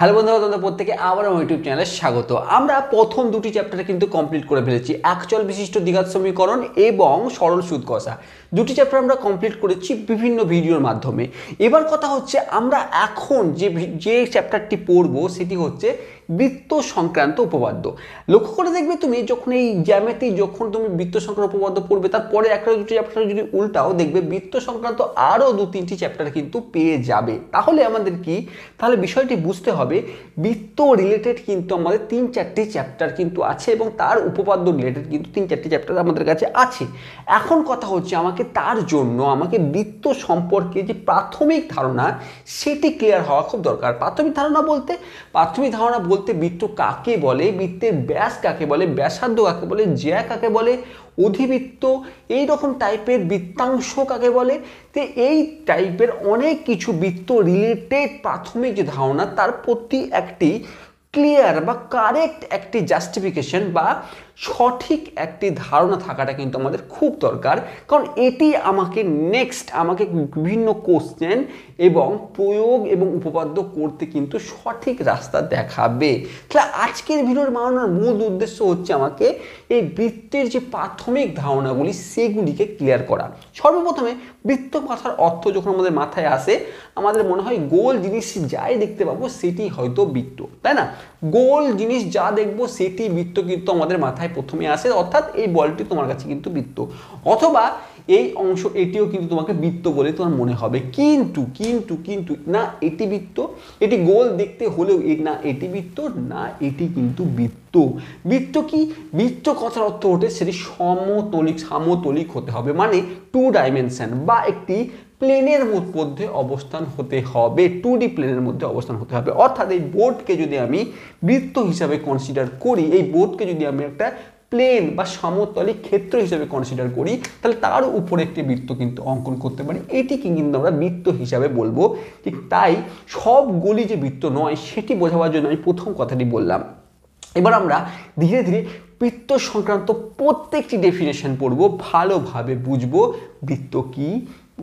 Hello বন্ধুরা, তোমাদের প্রত্যেকে আবার আমার ইউটিউব চ্যানেলে স্বাগত। আমরা প্রথম দুটি চ্যাপ্টারে কিন্তু কমপ্লিট করে ফেলেছি, একচল বিশিষ্ট দ্বিঘাত সমীকরণ এবং সরল সুদ কষা। দুটি চ্যাপ্টার আমরা কমপ্লিট করেছি বিভিন্ন ভিডিওর মাধ্যমে। এবার কথা হচ্ছে আমরা এখন যে চ্যাপ্টারটি পড়বো সেটি হচ্ছে বৃত্ত সংক্রান্ত উপপাদ্য। লক্ষ্য করে দেখবে তুমি যখন এই জ্যামিতি যখন তুমি বৃত্ত সংক্রান্ত উপপাদ্য পড়বে, তারপরে একটা দুটি চ্যাপ্টার যদি উল্টাও দেখবে বৃত্ত সংক্রান্ত আরও দু তিনটি চ্যাপ্টার কিন্তু পেয়ে যাবে। তাহলে আমাদের কি তাহলে বিষয়টি বুঝতে হবে বৃত্ত রিলেটেড কিন্তু আমাদের তিন চারটি চ্যাপ্টার কিন্তু আছে এবং তার উপপাদ্য রিলেটেড কিন্তু তিন চারটি চ্যাপ্টার আমাদের কাছে আছে। এখন কথা হচ্ছে তার জন্য আমাকে বৃত্ত সম্পর্কে যে প্রাথমিক ধারণা সেটি ক্লিয়ার হওয়া খুব দরকার। প্রাথমিক ধারণা বলতে বৃত্ত কাকে বলে, বৃত্তের ব্যাস কাকে বলে, ব্যাসার্ধ কাকে বলে, জ্যা কাকে বলে, অধিবৃত্ত এই রকম টাইপের বৃত্তাংশ কাকে বলে। তো এই টাইপের অনেক কিছু বৃত্ত রিলেটেড প্রাথমিক যে ধারণা তার প্রতি একটি ক্লিয়ার বা কারেক্ট একটি জাস্টিফিকেশন বা সঠিক একটি ধারণা থাকাটা কিন্তু আমাদের খুব দরকার, কারণ এটি আমাকে বিভিন্ন কোশ্চেন এবং প্রয়োগ এবং উপপাদ্য করতে কিন্তু সঠিক রাস্তা দেখাবে। তাহলে আজকের ভিডিওর বানানোর মূল উদ্দেশ্য হচ্ছে আমাকে এই বৃত্তের যে প্রাথমিক ধারণাগুলি সেগুলিকে ক্লিয়ার করা। সর্বপ্রথমে বৃত্ত কথার অর্থ যখন আমাদের মাথায় আসে আমাদের মনে হয় গোল জিনিস যাই দেখতে পাবো সেটি হয়তো বৃত্ত, তাই না? গোল জিনিস যা দেখবো সেটি বৃত্ত কিন্তু আমাদের মাথায় প্রথমে আসে, অর্থাৎ এই বলটি তোমার কাছে কিন্তু বৃত্ত, অথবা এই অংশ এটিও কিন্তু তোমাকে বৃত্ত বলে তোমার মনে হবে। কিন্তু কিন্তু কিন্তু না, এটি বৃত্ত, এটি গোল দেখতে হলেও না এটি বৃত্ত, না এটি কিন্তু বৃত্ত। বৃত্ত কি? বৃত্ত কথার অর্থ ওঠে সেটি সামতলিক হতে হবে, মানে 2 ডাইমেনশন বা একটি প্লেনের মধ্যে অবস্থান হতে হবে, 2D প্লেনের মধ্যে অবস্থান হতে হবে। অর্থাৎ এই বোর্ডকে যদি আমি বৃত্ত হিসাবে কনসিডার করি, এই বোর্ডকে যদি আমি একটা প্লেন বা সমতলিক ক্ষেত্র হিসেবে কনসিডার করি, তাহলে তার উপরে একটি বৃত্ত কিন্তু অঙ্কন করতে পারি, এটিকে কিন্তু আমরা বৃত্ত হিসাবে বলবো। ঠিক তাই সবগুলি যে বৃত্ত নয় সেটি বোঝাবার জন্য আমি প্রথম কথাটি বললাম। এবার আমরা ধীরে ধীরে বৃত্ত সংক্রান্ত প্রত্যেকটি ডেফিনেশন পড়বো, ভালোভাবে বুঝবো বৃত্ত কি,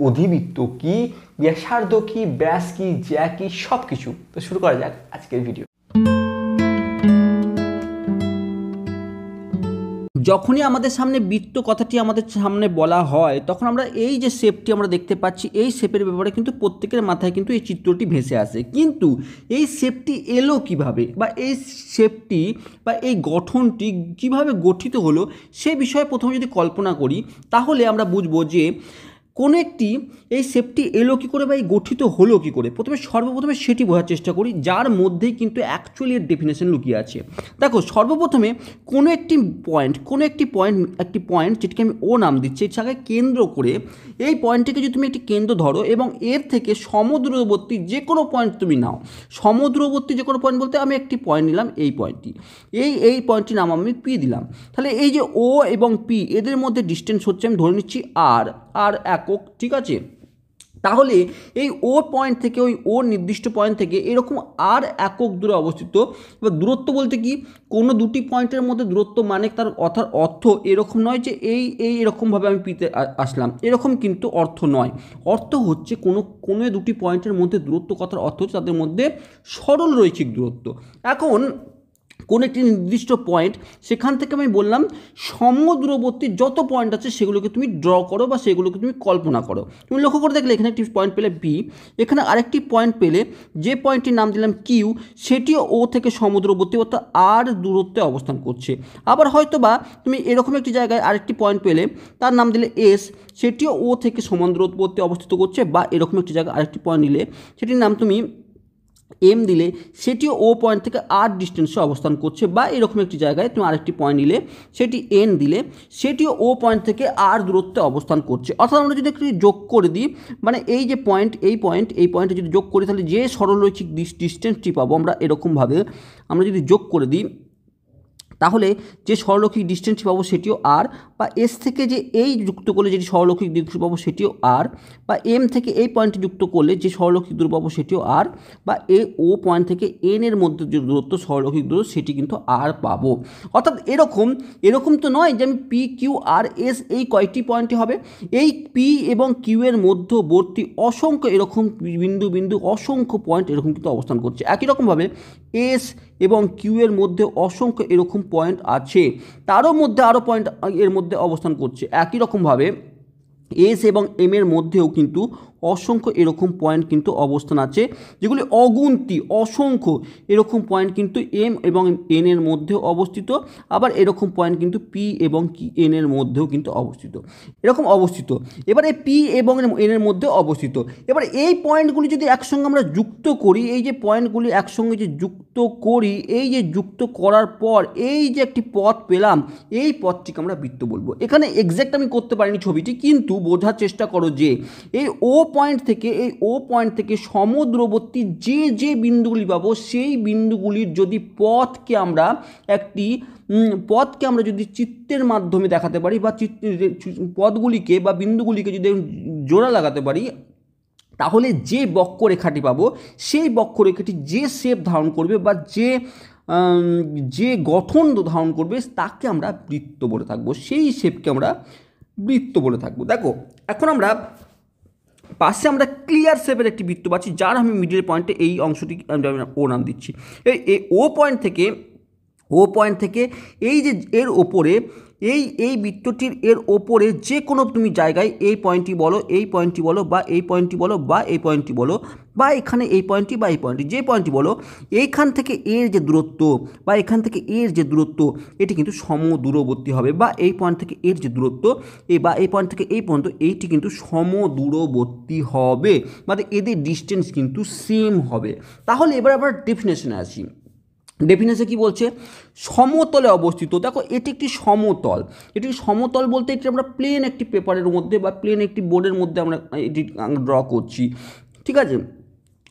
অধিবৃত্ত কি, ব্যাসার্ধ কি, ব্যাস কি, জ্যা কি, সব কিছু। তো শুরু করা যাক আজকের ভিডিও। যখনই আমাদের সামনে বৃত্ত কথাটি আমাদের সামনে বলা হয় তখন আমরা এই যে শেপটি আমরা দেখতে পাচ্ছি এই শেপের ব্যাপারে কিন্তু প্রত্যেকের মাথায় কিন্তু এই চিত্রটি ভেসে আসে। কিন্তু এই শেপটি এলো কিভাবে, বা এই শেপটি বা এই গঠনটি কিভাবে গঠিত হলো সে বিষয়ে প্রথমে যদি কল্পনা করি তাহলে আমরা বুঝবো যে কোনো একটি এই শেপটি এলো কী করে বা এই গঠিত হলো কী করে। সর্বপ্রথমে সেটি বোঝার চেষ্টা করি, যার মধ্যেই কিন্তু অ্যাকচুয়ালি এর ডেফিনেশন লুকিয়ে আছে। দেখো, সর্বপ্রথমে কোনো একটি পয়েন্ট যেটিকে আমি ও নাম দিচ্ছি, এই জায়গায় কেন্দ্র করে এই পয়েন্টটিকে যদি তুমি একটি কেন্দ্র ধরো এবং এর থেকে সমদূরবর্তী যে কোনো পয়েন্ট তুমি নাও, সমদূরবর্তী যে কোনো পয়েন্ট বলতে আমি একটি পয়েন্ট নিলাম, এই পয়েন্টটি, এই পয়েন্টটির নাম আমি পি দিলাম। তাহলে এই যে ও এবং পি এদের মধ্যে ডিস্টেন্স হচ্ছে, আমি ধরে নিচ্ছি আর একক, ঠিক আছে? তাহলে এই ও পয়েন্ট থেকে ওই ও নির্দিষ্ট পয়েন্ট থেকে এরকম আর একক দূরে অবস্থিত। এবার দূরত্ব বলতে কি, কোনো দুটি পয়েন্টের মধ্যে দূরত্ব মানে তার অর্থ এরকম নয় যে এরকমভাবে আমি পিতে আসলাম, এরকম কিন্তু অর্থ নয়। অর্থ হচ্ছে কোনো দুটি পয়েন্টের মধ্যে দূরত্ব কথার অর্থ হচ্ছে তাদের মধ্যে সরল রৈখিক দূরত্ব। এখন কোন একটি নির্দিষ্ট পয়েন্ট, সেখান থেকে আমি বললাম সমদূরবর্তী যত পয়েন্ট আছে সেগুলোকে তুমি ড্র করো বা সেগুলোকে তুমি কল্পনা করো। তুমি লক্ষ্য করে দেখলে এখানে একটি পয়েন্ট পেলে বি, এখানে আরেকটি পয়েন্ট পেলে যে পয়েন্টটির নাম দিলাম কিউ, সেটিও ও থেকে সমদূরবর্তী অর্থাৎ আর দূরত্বে অবস্থান করছে। আবার হয়তো বা তুমি এরকম একটি জায়গায় আরেকটি পয়েন্ট পেলে তার নাম দিলে এস, সেটিও ও থেকে সমান দূরত্বে অবস্থিত করছে। বা এরকম একটি জায়গায় আরেকটি পয়েন্ট নিলে সেটির নাম তুমি এম দিলে সেটিও ও পয়েন্ট থেকে আর ডিস্টেন্সে অবস্থান করছে। বা এরকম একটি জায়গায় তুমি আরেকটি পয়েন্ট নিলে সেটি এন দিলে সেটিও ও পয়েন্ট থেকে আর দূরত্বে অবস্থান করছে। অর্থাৎ আমরা যদি একটু যোগ করে দিই, মানে এই যে পয়েন্ট এই পয়েন্টে যদি যোগ করি তাহলে যে সরলরৈখিক ডিস্টেন্সটি পাবো আমরা এরকমভাবে আমরা যদি যোগ করে দিই তাহলে যে সরলরৈখিক ডিস্টেন্সটি পাবো সেটিও আর, বা এস থেকে যে এই যুক্ত করলে যেটি সরলরৈখিক দূরত্ব পাবো সেটিও আর, বা এম থেকে এই পয়েন্টটি যুক্ত করলে যে সরলরৈখিক দূরত্ব পাবো সেটিও আর, বা এ ও পয়েন্ট থেকে এন এর মধ্যে যে দূরত্ব সরলরৈখিক দূরত্ব সেটি কিন্তু আর পাবো। অর্থাৎ এরকম তো নয় যে আমি পি কিউ আর এস এই কয়টি পয়েন্টই হবে, এই পি এবং কিউ এর মধ্যবর্তী অসংখ্য এরকম বিন্দু অসংখ্য পয়েন্ট এরকম কিন্তু অবস্থান করছে। একই রকমভাবে এস এবং কিউ এর মধ্যে অসংখ্য এরকম পয়েন্ট আছে, তারও মধ্যে আরও পয়েন্ট এর মধ্যে অবস্থান করছে। একই রকমভাবে এস এবং এম এর মধ্যেও কিন্তু অসংখ্য এরকম পয়েন্ট কিন্তু অবস্থান আছে, যেগুলি অগুন্তি অসংখ্য এরকম পয়েন্ট কিন্তু এম এবং এন এর মধ্যেও অবস্থিত, আবার এরকম পয়েন্ট কিন্তু পি এবং এন এর মধ্যেও কিন্তু অবস্থিত। এবার এই পি এবং এন এর মধ্যে অবস্থিত। এবার এই পয়েন্টগুলি যদি একসঙ্গে আমরা যুক্ত করি, এই যে পয়েন্টগুলি একসঙ্গে যে যুক্ত করি, এই যে যুক্ত করার পর এই যে একটি পথ পেলাম, এই পথটিকে আমরা বৃত্ত বলবো। এখানে এক্স্যাক্ট আমি করতে পারিনি ছবিটি, কিন্তু বোঝার চেষ্টা করো যে এই ও পয়েন্ট থেকে সমদূরবর্তী যে বিন্দুগুলি পাবো, সেই বিন্দুগুলির যদি পথকে আমরা যদি চিত্রের মাধ্যমে দেখাতে পারি, বা পথগুলিকে বা বিন্দুগুলিকে যদি জোড়া লাগাতে পারি, তাহলে যে বক্ররেখাটি পাবো সেই বক্ররেখাটি যে শেপ ধারণ করবে বা যে গঠন ধারণ করবে তাকে আমরা বৃত্ত বলে থাকবো, সেই শেপকে আমরা বৃত্ত বলে থাকবো। দেখো এখন আমরা পাশে আমরা ক্লিয়ার শেপের একটি বৃত্ত পাচ্ছি, যার আমি মিডল পয়েন্টে এই অংশটি ও নাম দিচ্ছি। এই ও পয়েন্ট থেকে এই যে এর ওপরে এই বৃত্তটির এর ওপরে যে কোনো তুমি জায়গায় এই পয়েন্টটি বলো, বা এই পয়েন্টটি বলো, বা এখানে এই পয়েন্টটি বা এই পয়েন্টটি, যে পয়েন্টটি বলো, এইখান থেকে এর যে দূরত্ব বা এখান থেকে এর যে দূরত্ব এটি কিন্তু সমদূরবর্তী হবে, বা এই পয়েন্ট থেকে এর যে দূরত্ব বা এই পয়েন্ট থেকে এই পর্যন্ত এইটি কিন্তু সমদূরবর্তী হবে, মানে এদের ডিস্টেন্স কিন্তু সেম হবে। তাহলে এবার আবার ডেফিনেশনে আসি। ডেফিনেশনে কি বলছে? সমতলে অবস্থিত। দেখো এটি একটি সমতল বলতে এটি আমরা প্লেন একটি পেপারের মধ্যে বা প্লেন একটি বোর্ডের মধ্যে আমরা এটি ড্র করছি, ঠিক আছে?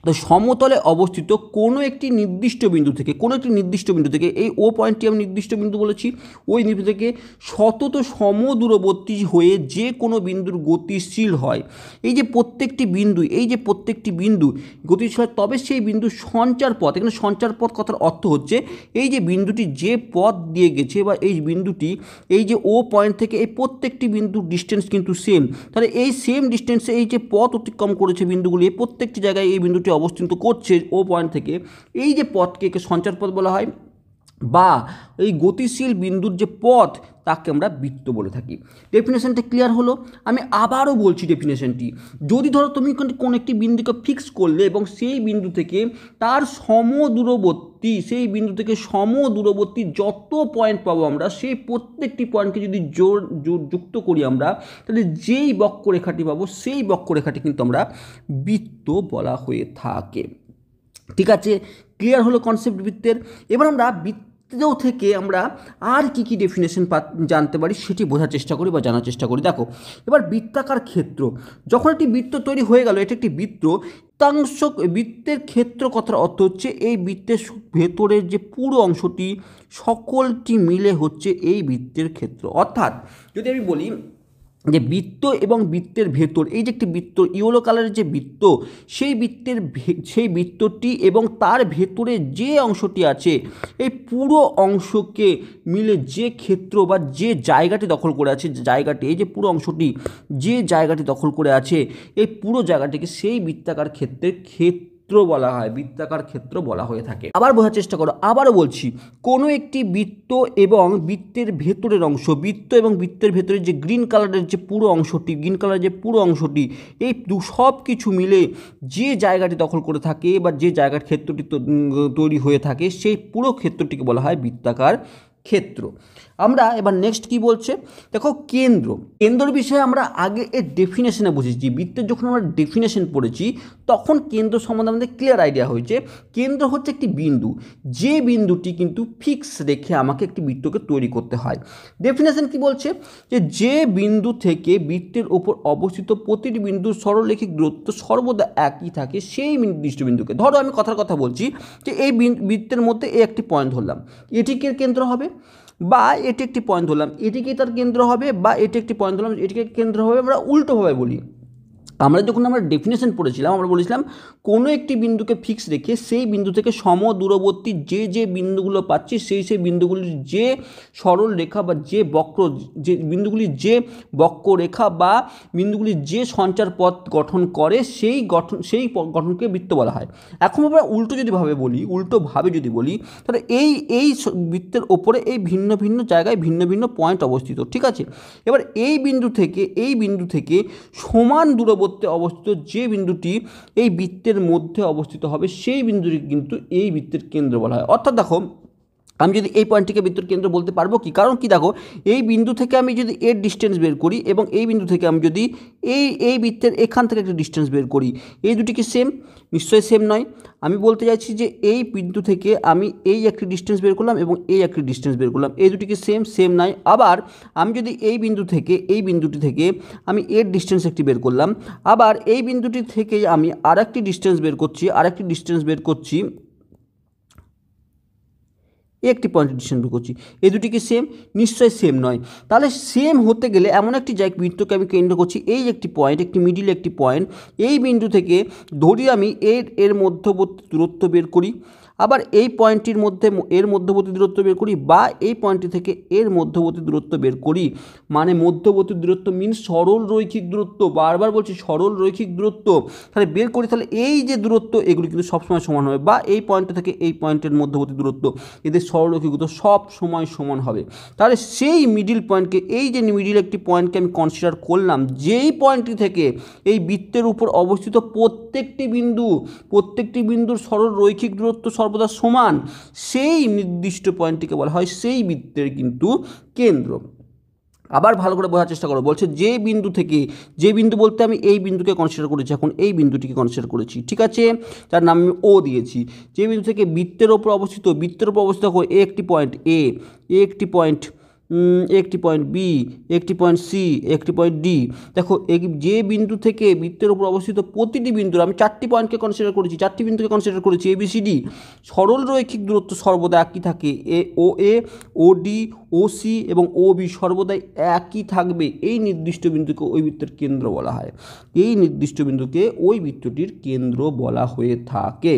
তো সমতলে অবস্থিত কোনো একটি নির্দিষ্ট বিন্দু থেকে এই ও পয়েন্টটি আমি নির্দিষ্ট বিন্দু বলেছি, ওই বিন্দু থেকে সতত সমদূরবর্তী হয়ে যে কোনো বিন্দুর গতিশীল হয়। এই যে প্রত্যেকটি বিন্দু গতিশীল হয়, তবে সেই বিন্দুর সঞ্চার পথ, এখানে সঞ্চার পথ কথার অর্থ হচ্ছে এই যে বিন্দুটি যে পথ দিয়ে গেছে বা এই বিন্দুটি এই যে ও পয়েন্ট থেকে এই প্রত্যেকটি বিন্দুর ডিস্টেন্স কিন্তু সেম, তাহলে এই সেম ডিস্টেন্সে এই যে পথ অতিক্রম করেছে বিন্দুগুলি, এই প্রত্যেকটি জায়গায় এই বিন্দুটি অবস্থিত করছে ও পয়েন্ট থেকে, এই যে পথকে সঞ্চার পথ বলা হয়, বা এই গতিশীল বিন্দুর যে পথ তাকে আমরা বৃত্ত বলে থাকি। ডেফিনেশনটা ক্লিয়ার হলো? আমি আবারও বলছি ডেফিনেশনটি। যদি ধরো তুমি কোনো একটি বিন্দুকে ফিক্স করলে এবং সেই বিন্দু থেকে সমদূরবর্তী যত পয়েন্ট পাবো আমরা, সেই প্রত্যেকটি পয়েন্টকে যদি যুক্ত করি আমরা, তাহলে যেই বক্ররেখাটি পাবো সেই বক্ররেখাটি কিন্তু আমরা বৃত্ত বলা হয়ে থাকে। ঠিক আছে, ক্লিয়ার হলো কনসেপ্ট বৃত্তের? এবার আমরা বৃত্ত থেকে আমরা আর কি ডেফিনেশন জানতে পারি সেটি বোঝার চেষ্টা করি বা জানার চেষ্টা করি। দেখো এবার বৃত্তাকার ক্ষেত্র, যখন একটি বৃত্ত তৈরি হয়ে গেল, এটা একটি বৃত্তের ক্ষেত্র কথার অর্থ হচ্ছে এই বৃত্তের ভেতরের যে পুরো অংশটি সকলটি মিলে হচ্ছে এই বৃত্তের ক্ষেত্র। অর্থাৎ যদি আমি বলি যে বৃত্ত এবং বৃত্তের ভেতর, এই যে একটি বৃত্ত ইয়েলো কালারের যে বৃত্ত, সেই বৃত্তটি এবং তার ভেতরে যে অংশটি আছে, এই পুরো অংশকে মিলে যে ক্ষেত্র বা যে জায়গাটি দখল করে আছে, এই যে পুরো অংশটি যে জায়গাটি দখল করে আছে, এই পুরো জায়গাটিকে সেই বৃত্তাকার বৃত্তাকার ক্ষেত্র বলা হয়ে থাকে। আবার বোঝার চেষ্টা করো, আবারও বলছি, কোনো একটি বৃত্ত এবং বৃত্তের ভেতরের ভেতরে যে গ্রিন কালারের যে পুরো অংশটি, এই সব কিছু মিলে যে জায়গাটি দখল করে থাকে বা যে জায়গার ক্ষেত্রটি তৈরি হয়ে থাকে, সেই পুরো ক্ষেত্রটিকে বলা হয় বৃত্তাকার ক্ষেত্র। আমরা এবার নেক্সট কি বলছে দেখো, কেন্দ্র বিষয়ে আমরা আগে এর ডেফিনেশনে বুঝেছি। বৃত্তের যখন আমরা ডেফিনেশন পড়েছি তখন কেন্দ্র সম্বন্ধে আমাদের ক্লিয়ার আইডিয়া হয়েছে। কেন্দ্র হচ্ছে একটি বিন্দু, যে বিন্দুটি কিন্তু ফিক্স রেখে আমাকে একটি বৃত্তকে তৈরি করতে হয়। ডেফিনেশন কি বলছে, যে বিন্দু থেকে বৃত্তের ওপর অবস্থিত প্রতিটি বিন্দুর সরলরেখিক দূরত্ব সর্বদা একই থাকে সেই নির্দিষ্ট বিন্দুকে। ধরো আমি কথা বলছি যে এই বৃত্তের মধ্যে এই একটি পয়েন্ট ধরলাম, এটি কে কেন্দ্র হবে? বা এটি একটি পয়েন্ট ধরলাম এটিকেই তার কেন্দ্র হবে, বা এটি একটি পয়েন্ট ধরলাম এটিকে কেন্দ্র হবে। আমরা উল্টোভাবে বলি, যখন আমরা ডেফিনেশন পড়েছিলাম আমরা বলেছিলাম কোনো একটি বিন্দুকে ফিক্স রেখে সেই বিন্দু থেকে সমদূরবর্তী যে বিন্দুগুলো পাচ্ছি সেই বিন্দুগুলির যে সরল রেখা বা যে বক্র, যে বিন্দুগুলির যে বক্ররেখা বা বিন্দুগুলির যে সঞ্চার পথ গঠন করে সেই গঠনকে বৃত্ত বলা হয়। এখন আমরা উল্টোভাবে যদি বলি তাহলে এই বৃত্তের ওপরে এই ভিন্ন ভিন্ন জায়গায় ভিন্ন ভিন্ন পয়েন্ট অবস্থিত, ঠিক আছে। এবার এই বিন্দু থেকে সমান দূরবর্তী অবস্থিত যে বিন্দুটি এই বৃত্তের মধ্যে অবস্থিত হবে সেই বিন্দুটি কিন্তু এই বৃত্তের কেন্দ্র বলা হয়। অর্থাৎ দেখো, আমি যদি এই পয়েন্টটিকে বৃত্তের কেন্দ্র বলতে পারবো কি, কারণ কি দেখো, এই বিন্দু থেকে আমি যদি এর ডিস্টেন্স বের করি এবং এই বিন্দু থেকে আমি যদি এই বৃত্তের এখান থেকে একটা ডিস্টেন্স বের করি, এই দুটি কি সেম? নিশ্চয়ই সেম নয়। আমি বলতে চাইছি যে এই বিন্দু থেকে আমি এই একটি ডিস্টেন্স বের করলাম এবং এই একটি ডিস্টেন্স বের করলাম, এই দুটি কি সেম নয়। আবার আমি যদি এই বিন্দুটি থেকে আমি এর ডিস্টেন্স একটি বের করলাম, আবার এই বিন্দুটি থেকে আমি আরেকটি ডিস্টেন্স বের করছি একটি পয়েন্টের ডিস্টেন্স বের করছি, এই দুটি কি সেম? নিশ্চয়ই সেম নয়। তাহলে সেম হতে গেলে এমন একটি বৃত্তকে আমি কেন্দ্র করছি, এই একটি পয়েন্ট, একটি মিডিল একটি পয়েন্ট, এই বিন্দু থেকে ধরি আমি এর মধ্যবর্তী দূরত্ব বের করি, আবার এই পয়েন্টটির মধ্যে এর মধ্যবর্তী দূরত্ব বের করি, বা এই পয়েন্টটি থেকে এর মধ্যবর্তী দূরত্ব বের করি। মানে মধ্যবর্তী দূরত্ব মিনস সরল রৈখিক দূরত্ব, বারবার বলছি সরল রৈখিক দূরত্ব। তাহলে বের করি, তাহলে এই যে দূরত্ব এগুলি কিন্তু সবসময় সমান হবে, বা এই পয়েন্ট থেকে এই পয়েন্টের মধ্যবর্তী দূরত্ব এদের সরল রৈখিক দূরত্ব সব সময় সমান হবে। তাহলে সেই মিডিল পয়েন্টকে, এই যে মিডিল একটি পয়েন্টকে আমি কনসিডার করলাম, যেই পয়েন্টটি থেকে এই বৃত্তের উপর অবস্থিত প্রত্যেকটি বিন্দুর সরল রৈখিক দূরত্ব সর্বদা সমান, সেই নির্দিষ্ট পয়েন্টটিকে বলা হয় সেই বৃত্তের কিন্তু কেন্দ্র। আবার ভালো করে বোঝার চেষ্টা করো, বলছে যে বিন্দু বলতে আমি এই বিন্দুকে কনসিডার করেছি, এখন এই বিন্দুটিকে কনসিডার করেছি, ঠিক আছে, যার নাম আমি ও দিয়েছি। যে বিন্দু থেকে বৃত্তের ওপর অবস্থিত একটি পয়েন্ট এ, একটি পয়েন্ট বি, একটি পয়েন্ট সি, একটি পয়েন্ট ডি। দেখো, যে বিন্দু থেকে বৃত্তের উপর অবস্থিত প্রতিটি বিন্দুর আমি চারটি বিন্দুকে কনসিডার করেছি এ বি সি ডি, সরল রৈখিক দূরত্ব সর্বদা একই থাকে, ও ডি, ও সি এবং ও বি সর্বদাই একই থাকবে। এই নির্দিষ্ট বিন্দুকে ওই বৃত্তের কেন্দ্র বলা হয়, এই নির্দিষ্ট বিন্দুকে ওই বৃত্তটির কেন্দ্র বলা হয়ে থাকে।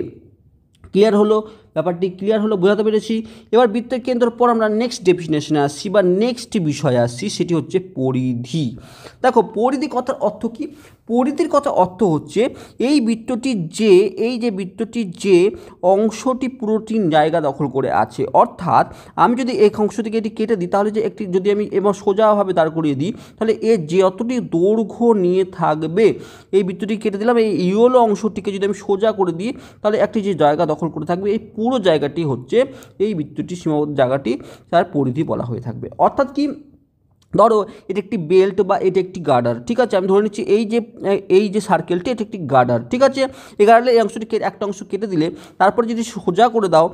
ক্লিয়ার হলো? ব্যাপারটি ক্লিয়ার হলো? বোঝাতে পেরেছি? এবার বৃত্তের কেন্দ্রের পর আমরা নেক্সট ডেফিনেশনে আসছি বা নেক্সট বিষয়ে আসছি, সেটি হচ্ছে পরিধি। দেখো, পরিধি কথার অর্থ কি? পরিধির কথা অর্থ হচ্ছে এই বৃত্তটির যে অংশটি পুরোটি জায়গা দখল করে আছে। অর্থাৎ আমি যদি এই অংশটিকে এটি কেটে দিই, তাহলে যে একটি যদি আমি এবার সোজাভাবে দাঁড় করিয়ে দিই, তাহলে এর যতটি দৈর্ঘ্য নিয়ে থাকবে, এই বৃত্তটি কেটে দিলাম, এই ইয়েলো অংশটিকে যদি আমি সোজা করে দিই, তাহলে একটি যে জায়গা দখল করে থাকবে, এই পুরো জায়গাটি হচ্ছে এই বৃত্তটির সীমাবদ্ধ জায়গাটি, তার পরিধি বলা হয়ে থাকবে। অর্থাৎ কি, ধরো এটি একটি বেল্ট বা এটি একটি গার্ডার, ঠিক আছে, আমি ধরে নিচ্ছি এই যে সার্কেলটি এটি একটি গার্ডার, ঠিক আছে। এই গার্ডারে এই অংশটি একটা অংশ কেটে দিলে, তারপর যদি সোজা করে দাও,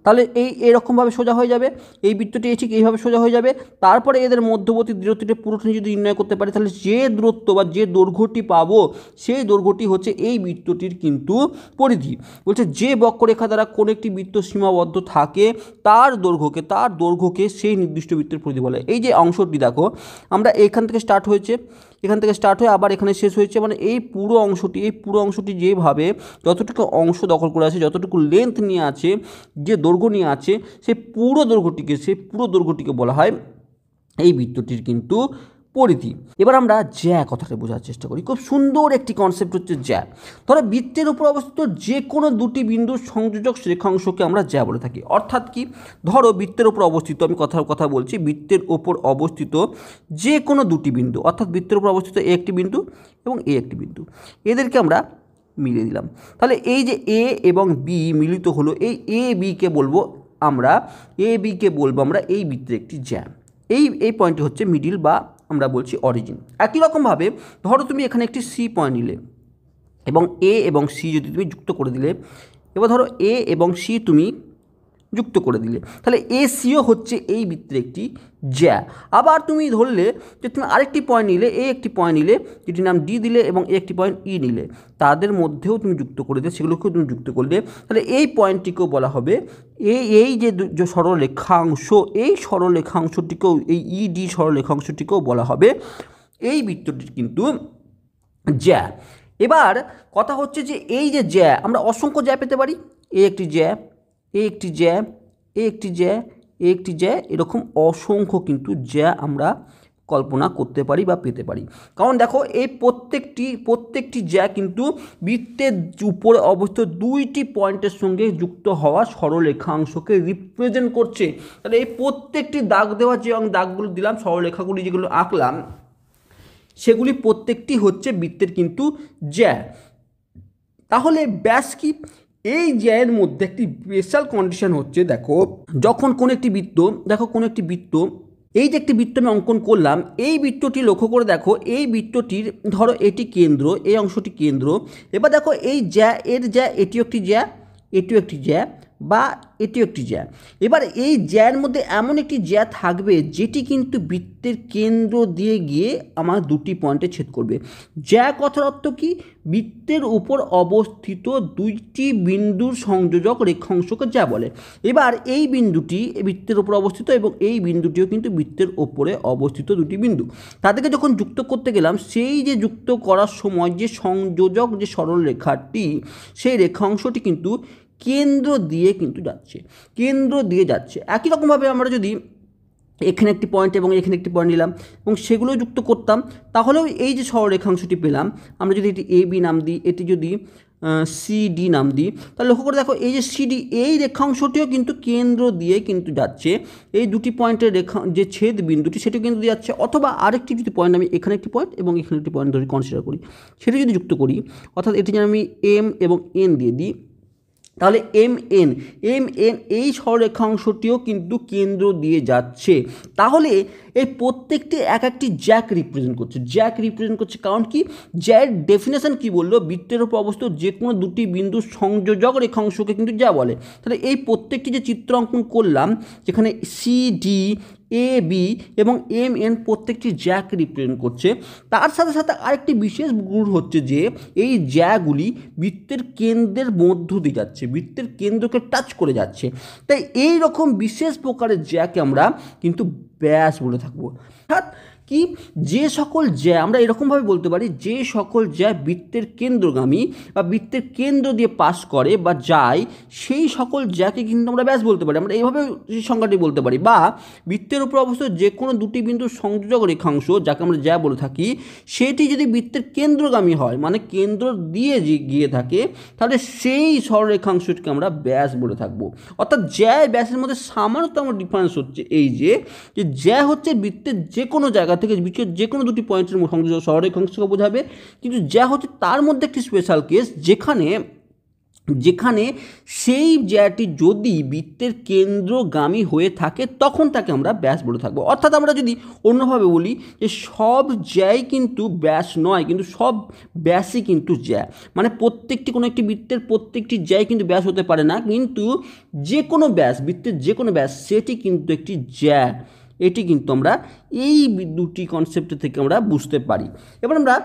তাহলে এরকমভাবে সোজা হয়ে যাবে, এই বৃত্তটি ঠিক এইভাবে সোজা হয়ে যাবে। তারপরে এদের মধ্যবর্তী দূরত্বটি পুরোটি যদি নির্ণয় করতে পারি, তাহলে যে দূরত্ব বা যে দৈর্ঘ্যটি পাবো, সেই দৈর্ঘ্যটি হচ্ছে এই বৃত্তটির কিন্তু পরিধি। বলছে যে বক্ররেখা দ্বারা কোনো একটি বৃত্ত সীমাবদ্ধ থাকে, তার দৈর্ঘ্যকে সেই নির্দিষ্ট বৃত্তের পরিধি বলে। এই যে অংশটি দেখো, আমরা এখান থেকে স্টার্ট হয়ে আবার এখানে শেষ হয়েছে, মানে এই পুরো অংশটি যেভাবে যতটুকু অংশ দখল করে আছে, যতটুকু লেন্থ নিয়ে আছে, যে দৈর্ঘ্য নিয়ে আছে, সেই পুরো দৈর্ঘ্যটিকে বলা হয় এই বৃত্তটির কিন্তু পরিধি। এবার আমরা জ্যা কথাটা বোঝার চেষ্টা করি। খুব সুন্দর একটি কনসেপ্ট হচ্ছে জ্যা। ধরো বৃত্তের উপর অবস্থিত যে কোনো দুটি বিন্দুর সংযোজক রেখাংশকে আমরা জ্যা বলে থাকি। অর্থাৎ কি, ধরো বৃত্তের উপর অবস্থিত, আমি কথা বলছি, বৃত্তের উপর অবস্থিত যে কোনো দুটি বিন্দু, অর্থাৎ বৃত্তের উপর অবস্থিত এ একটি বিন্দু এবং এ একটি বিন্দু, এদেরকে আমরা মিলিয়ে দিলাম। তাহলে এই যে এ এবং বি মিলিত হলো, এই এ বিকে বলবো আমরা এই বৃত্তের একটি জ্যা। এই পয়েন্টটি হচ্ছে মিডিল বা আমরা বলছি অরিজিন। একই রকমভাবে ধরো তুমি এখানে একটি সি পয়েন্ট নিলে এবং এ এবং সি যদি তুমি যুক্ত করে দিলে, এবার ধরো এ এবং সি তুমি যুক্ত করে দিলে, তাহলে এসিও হচ্ছে এই বৃত্তের একটি জ্যা। আবার তুমি ধরলে যে তুমি আরেকটি পয়েন্ট নিলে, এ একটি পয়েন্ট নিলে যেটির নাম ডি দিলে এবং একটি পয়েন্ট ই নিলে, তাদের মধ্যেও তুমি যুক্ত করে দিলে, সেগুলোকেও তুমি যুক্ত করলে, তাহলে এই পয়েন্টটিকেও বলা হবে এই যে সরলরেখাংশ, এই সরলরেখাংশটিকেও, এই ইডি সরলরেখাংশটিকেও বলা হবে এই বৃত্তটির কিন্তু জ্যা। এবার কথা হচ্ছে যে এই যে জ্যা, আমরা অসংখ্য জ্যা পেতে পারি, এ একটি জ্যা, এ একটি জ্যা, এ একটি জ্যা, এ একটি জ্যা, এরকম অসংখ্য কিন্তু জ্যা আমরা কল্পনা করতে পারি বা পেতে পারি। কারণ দেখো এই প্রত্যেকটি জ্যা কিন্তু বৃত্তের উপরে অবস্থিত দুইটি পয়েন্টের সঙ্গে যুক্ত হওয়া সরলরেখাংশকে রিপ্রেজেন্ট করছে। তাহলে এই প্রত্যেকটি দাগ দেওয়া যে দাগগুলো দিলাম, সরলরেখাগুলি যেগুলো আঁকলাম, সেগুলি প্রত্যেকটি হচ্ছে বৃত্তের কিন্তু জ্যা। তাহলে ব্যাস কি, এই জ্যায়ের মধ্যে একটি স্পেশাল কন্ডিশন হচ্ছে, দেখো যখন কোনো একটি বৃত্ত, এই যে একটি বৃত্ত আমি অঙ্কন করলাম, এই বৃত্তটি লক্ষ্য করে দেখো, এই বৃত্তটির ধরো এটি কেন্দ্র, এই অংশটি কেন্দ্র। এবার দেখো এই জ্যা, এর জ্যা, এটিও একটি জ্যা, এটিও একটি জ্যা, বা এটিও একটি জ্যা। এবার এই জ্যার মধ্যে এমন একটি জ্যা থাকবে যেটি কিন্তু বৃত্তের কেন্দ্র দিয়ে গিয়ে আমার দুটি পয়েন্টে ছেদ করবে। জ্যা কথার অর্থ কি, বৃত্তের উপর অবস্থিত দুইটি বিন্দুর সংযোজক রেখাংশকে জ্যা বলে। এবার এই বিন্দুটি বৃত্তের উপর অবস্থিত এবং এই বিন্দুটিও কিন্তু বৃত্তের ওপরে অবস্থিত দুটি বিন্দু, তাদেরকে যখন যুক্ত করতে গেলাম, সেই যে যুক্ত করার সময় যে সংযোজক যে সরল রেখাটি, সেই রেখাংশটি কিন্তু কেন্দ্র দিয়ে কিন্তু যাচ্ছে, একই রকমভাবে আমরা যদি এখানে একটি পয়েন্ট এবং এখানে একটি পয়েন্ট নিলাম এবং সেগুলো যুক্ত করতাম, তাহলেও এই যে সরলরেখাংশটি পেলাম, আমরা যদি এটি এ বি নাম দিই, এটি যদি সিডি নাম দিই, তাহলে লক্ষ্য করে দেখো এই যে সিডি, এই রেখাংশটিও কিন্তু কেন্দ্র দিয়ে কিন্তু যাচ্ছে, এই দুটি পয়েন্টের যে ছেদ বিন্দুটি সেটিও কেন্দ্র দিয়ে যাচ্ছে। অথবা আরেকটি যদি পয়েন্ট, আমি এখানে একটি পয়েন্ট এবং এখানে একটি পয়েন্ট ধরে কনসিডার করি, সেটি যদি যুক্ত করি, অর্থাৎ এটি যেন আমি এম এবং এন দিয়ে দিই, তাহলে এম এন এই সরলরেখাংশটিও কিন্তু কেন্দ্র দিয়ে যাচ্ছে। তাহলে এই প্রত্যেকটি একটি জ্যাক রিপ্রেজেন্ট করছে। কারণ কি, জ্যার ডেফিনেশন কি বললো, বৃত্তের উপর অবস্থিত যে কোনো দুটি বিন্দুর সংযোজক রেখাংশকে কিন্তু জ্যা বলে। তাহলে এই প্রত্যেকটি যে চিত্র অঙ্কন করলাম, যেখানে সি ডি, এ বি এবং এম এন প্রত্যেকটি জ্যাক রিপ্রেজেন্ট করছে, তার সাথে সাথে আরেকটি বিশেষ গুণ হচ্ছে যে এই জ্যাগুলি বৃত্তের কেন্দ্রের মধ্য দিয়ে যাচ্ছে, বৃত্তের কেন্দ্রকে টাচ করে যাচ্ছে। তাই এই রকম বিশেষ প্রকারের জ্যাকে আমরা কিন্তু ব্যাস বলে থাকবো। অর্থাৎ কি, যে সকল জ্যা, আমরা এরকমভাবে বলতে পারি, যে সকল জ্যা বৃত্তের কেন্দ্রগামী বা বৃত্তের কেন্দ্র দিয়ে পাস করে বা যায়, সেই সকল জ্যাকে কিন্তু আমরা ব্যাস বলতে পারি। আমরা এইভাবে সংজ্ঞাটি বলতে পারি। বা বৃত্তের উপর অবস্থিত যে কোনো দুটি বিন্দুর সংযোজক রেখাংশ, যাকে আমরা জ্যা বলে থাকি, সেটি যদি বৃত্তের কেন্দ্রগামী হয়, মানে কেন্দ্র দিয়ে গিয়ে থাকে, তাহলে সেই সরলরেখাংশটিকে আমরা ব্যাস বলে থাকবো। অর্থাৎ জ্যা ব্যাসের মধ্যে সামান্যতম ডিফারেন্স হচ্ছে এই যে জ্যা হচ্ছে বৃত্তের যে কোনো জায়গা থেকে যে কোনো দুটি পয়েন্টের সংযোজক সরলরেখাংশকে বোঝাবে, কিন্তু জ্যা হচ্ছে তার মধ্যে একটি স্পেশাল কেস, যেখানে সেই জ্যাটি যদি বৃত্তের কেন্দ্রগামী হয়ে থাকে, তখন তাকে আমরা ব্যাস বলে থাকবো। অর্থাৎ আমরা যদি অন্যভাবে বলি যে সব জ্যাই কিন্তু ব্যাস নয়, কিন্তু সব ব্যাসই কিন্তু জ্যা, মানে কোনো একটি বৃত্তের প্রত্যেকটি জ্যাই কিন্তু ব্যাস হতে পারে না, কিন্তু যে কোনো ব্যাস, বৃত্তের যে কোনো ব্যাস, সেটি কিন্তু একটি জ্যা। এটি কিন্তু আমরা এই দুটি কনসেপ্ট থেকে আমরা বুঝতে পারি। এবার আমরা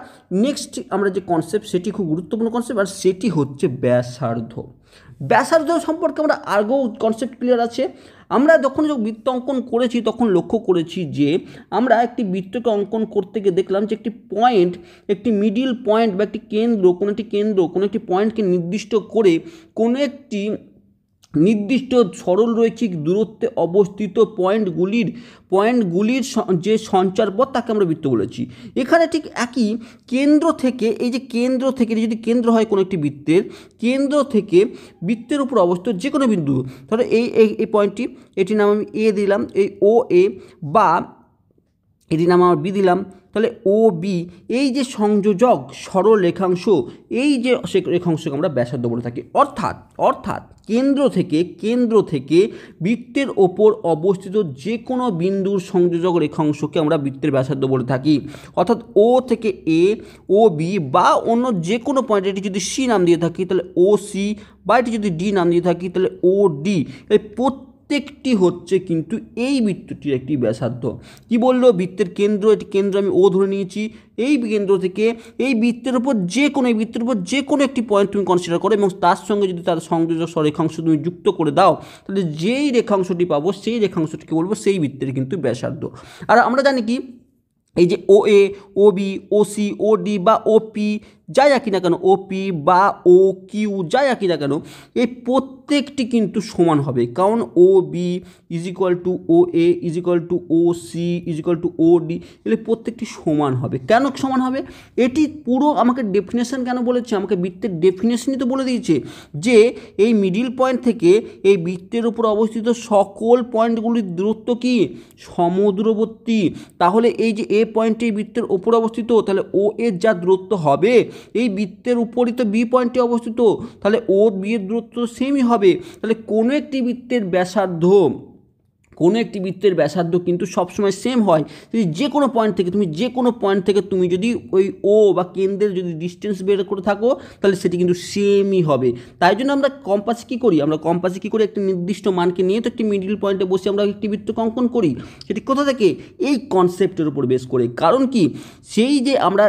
নেক্সট যে কনসেপ্ট, সেটি খুব গুরুত্বপূর্ণ কনসেপ্ট, আর সেটি হচ্ছে ব্যাসার্ধ সম্পর্কে আমরা আগেও কনসেপ্ট ক্লিয়ার আছে। আমরা যখন বৃত্ত অঙ্কন করেছি তখন লক্ষ্য করেছি যে আমরা একটি বৃত্তকে অঙ্কন করতে গিয়ে দেখলাম যে একটি মিডিল পয়েন্ট বা একটি কেন্দ্র, কোনো একটি পয়েন্টকে নির্দিষ্ট করে কোনো একটি নির্দিষ্ট সরলরৈখিক দূরত্বে অবস্থিত পয়েন্টগুলির যে সঞ্চারপথ, তাকে আমরা বৃত্ত বলেছি। এখানে ঠিক একই কেন্দ্র থেকে যদি কেন্দ্র হয় কোনো একটি বৃত্তের, কেন্দ্র থেকে বৃত্তের উপর অবস্থিত যে কোনো বিন্দু, ধরো এই পয়েন্টটি, এটির নাম আমি এ দিলাম, এই ও এ, বা এটি নাম আমার বি দিলাম। তাহলে ও বি এই যে সংযোজক সরল রেখাংশ, এই যে রেখাংশকে আমরা ব্যাসার্ধ বলে থাকি। অর্থাৎ কেন্দ্র থেকে বৃত্তের ওপর অবস্থিত যে কোনো বিন্দুর সংযোজক রেখাংশকে আমরা বৃত্তের ব্যাসার্ধ বলে থাকি। অর্থাৎ ও থেকে এ, ও বি বা অন্য যে কোনো পয়েন্ট, এটি যদি সি নাম দিয়ে থাকি তাহলে ও সি, বা এটি যদি ডি নাম দিয়ে থাকি তাহলে ও ডি, এই প্রত্যেকটি হচ্ছে কিন্তু এই বৃত্তটির একটি ব্যাসার্ধ। কি বললো? বৃত্তের কেন্দ্র, এটি কেন্দ্র আমি ও ধরে নিয়েছি। এই কেন্দ্র থেকে এই বৃত্তের উপর যে কোনো একটি পয়েন্ট তুমি কনসিডার করো এবং তার সঙ্গে যদি তার সংযোজক রেখাংশ তুমি যুক্ত করে দাও, তাহলে যেই রেখাংশটি পাবো সেই রেখাংশটিকে বলবো সেই বৃত্তের কিন্তু ব্যাসার্ধ। আর আমরা জানি কি, এই যে ও এ, ও বি, ও সি, ও ডি বা ও পি যাই আঁকি না কেন, ও পি বা ও কিউ যাই আঁকি না কেন, এই প্রত্যেকটি কিন্তু সমান হবে। কারণ O B is equal to O A is equal to O C is equal to O D, এগুলো প্রত্যেকটি সমান হবে। কেন সমান হবে? এটি পুরো আমাকে ডেফিনেশন কেন বলেছে? আমাকে বৃত্তের ডেফিনেশনই তো বলে দিয়েছে যে এই মিডিল পয়েন্ট থেকে এই বৃত্তের উপর অবস্থিত সকল পয়েন্টগুলির দূরত্ব কি? সমদূরবর্তী। তাহলে এই যে এ পয়েন্টে বৃত্তের ওপর অবস্থিত, তাহলে ও এর যা দূরত্ব হবে এই বৃত্তের উপরই তো বি পয়েন্টে অবস্থিত, তাহলে ও বি এর দূরত্ব সেমই হবে। তাহলে কোনো একটি বৃত্তের ব্যাসার্ধ কিন্তু সবসময় সেম হয়। যদি যে কোনো পয়েন্ট থেকে তুমি যদি ওই ও বা কেন্দ্রের যদি ডিস্টেন্স বের করে থাকো, তাহলে সেটি কিন্তু সেমই হবে। তাই জন্য আমরা কম্পাসে কী করি? একটি নির্দিষ্ট মানকে নিয়ে তো একটি মিডিল পয়েন্টে বসে আমরা একটি বৃত্ত অঙ্কন করি। সেটি কোথা থেকে? এই কনসেপ্টের উপর বেস করে। কারণ কি, সেই যে আমরা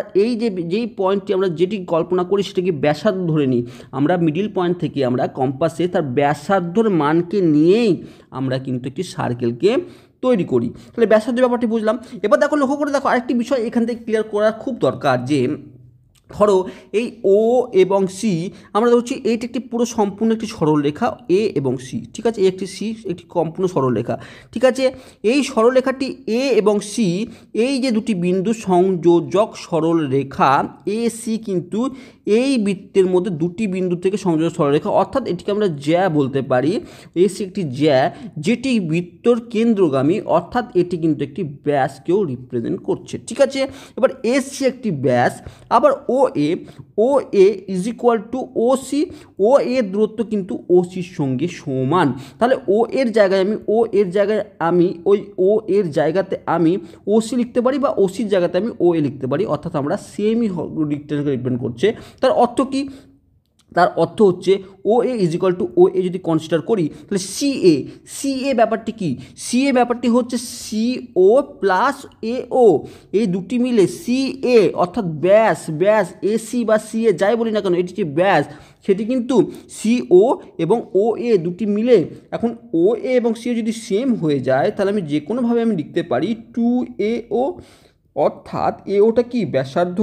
যেই পয়েন্টটি আমরা যেটি কল্পনা করি সেটাকে ব্যাসার্ধ ধরে নিই। আমরা মিডিল পয়েন্ট থেকে আমরা কম্পাসে তার ব্যাসার্ধর মানকে নিয়েই আমরা কিন্তু একটি সার্কেলকে তৈরি করি। তাহলে ব্যাসার্ধ ব্যাপারটি বুঝলাম। এবার লক্ষ্য করে দেখো আরেকটি বিষয় এখান থেকে ক্লিয়ার করা খুব দরকার, যে ধরো এই ও এবং সি আমরা ধরছি এইটি একটি পুরো সম্পূর্ণ একটি সরলরেখা এ এবং সি, ঠিক আছে? একটি সম্পূর্ণ সরলরেখা, ঠিক আছে? এই সরলরেখাটি এ এবং সি, এই যে দুটি বিন্দু সংযোজক সরলরেখা এ সি কিন্তু এই বৃত্তের মধ্যে দুটি বিন্দু থেকে সংযোজক সরলরেখা, অর্থাৎ এটিকে আমরা জ্যা বলতে পারি। এ সি একটি জ্যা যেটি বৃত্তর কেন্দ্রগামী, অর্থাৎ এটি কিন্তু একটি ব্যাসকেও রিপ্রেজেন্ট করছে, ঠিক আছে? এবার এ সি একটি ব্যাস, আবার O A is equal to O C, O এর দূরত্ব কিন্তু ও সির সঙ্গে সমান। তাহলে ও এর জায়গায় আমি ও সি লিখতে পারি, বা ও সির জায়গাতে আমি ও এ লিখতে পারি, অর্থাৎ আমরা সেমই ডিস্টেন্সকে রিপ্রেজেন্ট করছে। তার অর্থ কি? তার অর্থ হচ্ছে ও A is equal to O এ যদি কনসিডার করি, তাহলে সি এ ব্যাপারটি কি? সি এ ব্যাপারটি হচ্ছে সি ও প্লাস এ ও, এই দুটি মিলে সি এ, অর্থাৎ ব্যাস এ সি বা সি এ যাই বলি না কেন, এটি যে ব্যাস সেটি কিন্তু সি ও এবং ও এ দুটি মিলে, এখন ও এ এবং সি এ যদি সেম হয়ে যায় তাহলে আমি যে কোনোভাবে আমি লিখতে পারি 2AO, অর্থাৎ এ ওটা কি? ব্যাসার্ধ,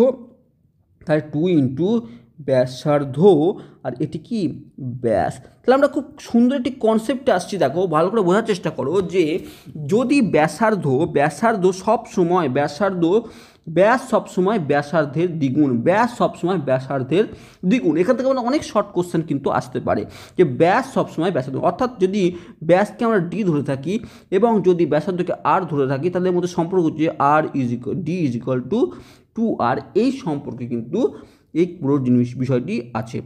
তাহলে 2 ইন্টু ব্যাসার্ধ আর এটি কি? ব্যাস। তাহলে আমরা খুব সুন্দর একটি কনসেপ্টে আসছি, দেখো ভালো করে বোঝার চেষ্টা করো, যে যদি ব্যাসার্ধ সবসময় ব্যাসার্ধের দ্বিগুণ, এখান থেকে আমরা অনেক শর্ট কোশ্চেন কিন্তু আসতে পারে, যে ব্যাস সবসময় ব্যাসার্ধ, অর্থাৎ যদি ব্যাসকে আমরা ডি ধরে থাকি এবং যদি ব্যাসার্ধকে আর ধরে থাকি, তাহলে এর মধ্যে সম্পর্ক হচ্ছে D is equal two 2R। এই সম্পর্কে কিন্তু এই পুরো বিষয়টি আছে।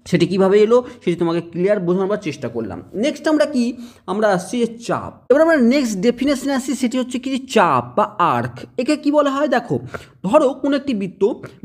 সেটি কীভাবে এলো সেটি তোমাকে ক্লিয়ার বোঝানোর চেষ্টা করলাম। নেক্সট আমরা আসছি চাপ। এবার আমরা নেক্সট ডেফিনেশনে আসছি, সেটি হচ্ছে কি? চাপ বা আর্ক। একে কি বলা হয়? দেখো, ধরো কোনো একটি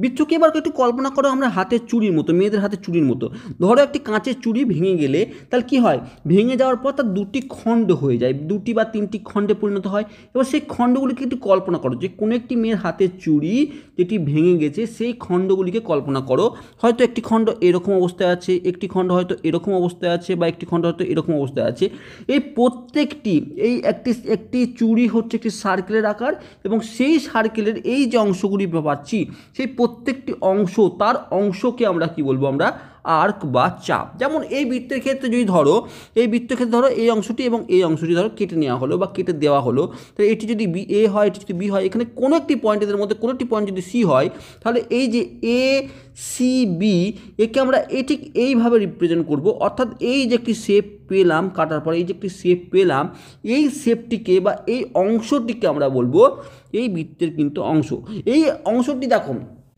বৃত্তকে এবার একটু কল্পনা করো আমরা হাতের চুড়ির মতো, মেয়েদের হাতের চুড়ির মতো। ধরো একটি কাঁচের চুড়ি ভেঙে গেলে তাহলে কি হয়? ভেঙে যাওয়ার পর তার দুটি খণ্ড হয়ে যায়, দুটি বা তিনটি খণ্ডে পরিণত হয়। এবার সেই খণ্ডগুলিকে একটু কল্পনা করো, যে কোনো একটি মেয়ের হাতের চুড়ি যেটি ভেঙে গেছে সেই খণ্ডগুলিকে কল্পনা করো। হয়তো একটি খণ্ড এরকম অবস্থায় আছে, একটি খণ্ড হয়তো এরকম অবস্থায় আছে, বা একটি খণ্ড হয়তো এরকম অবস্থায় আছে। এই প্রত্যেকটি একটি চুড়ি হচ্ছে একটি সার্কেলের আকার, এবং সেই সার্কেলের এই যে অংশগুলি পাচ্ছি সেই প্রত্যেকটি অংশ, তার অংশকে আমরা কি বলবো? আমরা আর্ক বা চাপ। যেমন এই বৃত্তের ক্ষেত্রে যদি ধরো, এই বৃত্তের ক্ষেত্রে ধরো এই অংশটি এবং এই অংশটি ধরো কেটে নেওয়া হলো বা কেটে দেওয়া হলো, তাহলে এটি যদি বি এ হয়, এটি যদি বি হয়, এখানে কোনো একটি পয়েন্ট, এদের মধ্যে কোনো একটি পয়েন্ট যদি সি হয়, তাহলে এই যে এ সি বি একে আমরা এটি এইভাবে রিপ্রেজেন্ট করব। অর্থাৎ এই যে একটি শেপ পেলাম কাটার পরে, এই যে একটি শেপ পেলাম, এই শেপটিকে বা এই অংশটিকে আমরা বলবো এই বৃত্তের কিন্তু অংশ। এই অংশটি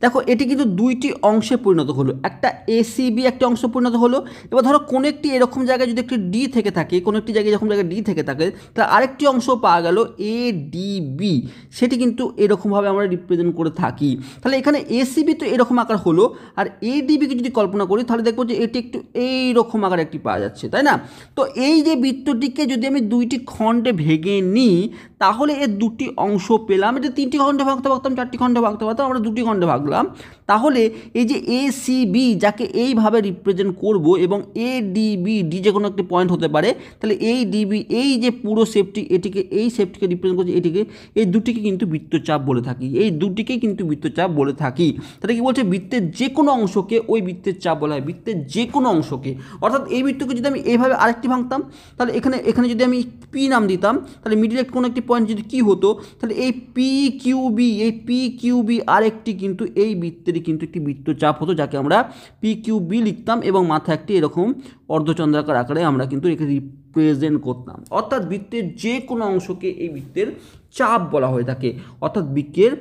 দেখো এটি কিন্তু দুইটি অংশে পরিণত হলো, একটা এসিবি একটা অংশ পরিণত হলো। এবার ধরো কোনো একটি এরকম জায়গায় যদি একটি ডি থেকে থাকে, কোনো একটি জায়গায় এরকম জায়গায় ডি থেকে থাকে, তাহলে আরেকটি অংশ পাওয়া গেল এ ডি বি, সেটি কিন্তু এরকমভাবে আমরা রিপ্রেজেন্ট করে থাকি। তাহলে এখানে এসিবি তো এরকম আকার হলো, আর এডিবিকে যদি কল্পনা করি তাহলে দেখবো যে এটি একটু এইরকম আকার একটি পাওয়া যাচ্ছে, তাই না? তো এই যে বৃত্তটিকে যদি আমি দুইটি খণ্ডে ভেঙে নিই, তাহলে এর দুটি অংশ পেলাম। এটা তিনটি খণ্ডে ভাগতে পারতাম, চারটি খণ্ডে ভাগতে পারতাম, আমরা দুটি খণ্ডে ভাগলাম। তাহলে এই যে এ সি বি যাকে এইভাবে রিপ্রেজেন্ট করব, এবং এ ডি বি, ডি যে কোনো একটি পয়েন্ট হতে পারে, তাহলে এই ডিবি এই যে পুরো শেপটি, এটিকে এই শেপটিকে রিপ্রেজেন্ট করছে, এটিকে, এই দুটিকে কিন্তু বৃত্তচাপ বলে থাকি, এই দুটিকেই কিন্তু বৃত্তচাপ বলে থাকি। তাহলে কি বলছে, বৃত্তের যে কোনো অংশকে ওই বৃত্তের চাপ বলা হয়, বৃত্তের যে কোনো অংশকে। অর্থাৎ এই বৃত্তকে যদি আমি এইভাবে আরেকটি ভাঙতাম, তাহলে এখানে যদি আমি পি নাম দিতাম, তাহলে মিডিলে কোনো একটি পয়েন্ট যদি কি হতো, তাহলে এই পি কিউ বি, এই পি কিউ বি আরেকটি কিন্তু এই বৃত্তেরই কিন্তু একটি বৃত্তচাপ হতো, যাকে আমরা পি কিউ বি লিখতাম, এবং মাথায় একটি এরকম অর্ধচন্দ্রাকার আকারে আমরা কিন্তু একে রিপ্রেজেন্ট করতাম। অর্থাৎ বৃত্তের যে কোনো অংশকে এই বৃত্তের চাপ বলা হয়ে থাকে, অর্থাৎ বৃত্তের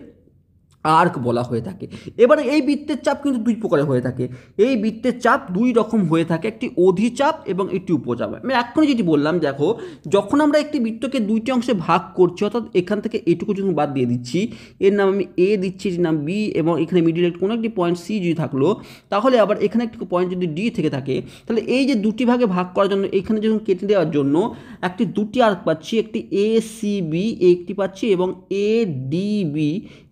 আর্ক বলা হয়ে থাকে। এবারে এই বৃত্তের চাপ কিন্তু দুই প্রকারের হয়ে থাকে। এই বৃত্তের চাপ দুই রকম হয়ে থাকে, একটি অধিচাপ এবং একটি উপচাপ। আমি এখনই যেটি বললাম, দেখো যখন আমরা একটি বৃত্তকে দুইটি অংশে ভাগ করছি, অর্থাৎ এখান থেকে এইটুকু যখন বাদ দিয়ে দিচ্ছি, এর নাম আমি এ দিচ্ছি, এর নাম বি, এবং এখানে মিডিলে কোনো একটি পয়েন্ট সি যদি থাকলো, তাহলে আবার এখানে একটি পয়েন্ট যদি ডি থেকে থাকে, তাহলে এই যে দুটি ভাগে ভাগ করার জন্য এখানে যখন কেটে দেওয়ার জন্য একটি দুটি আর্ক পাচ্ছি, একটি এ সি বি একটি পাচ্ছি, এবং এ ডি বি,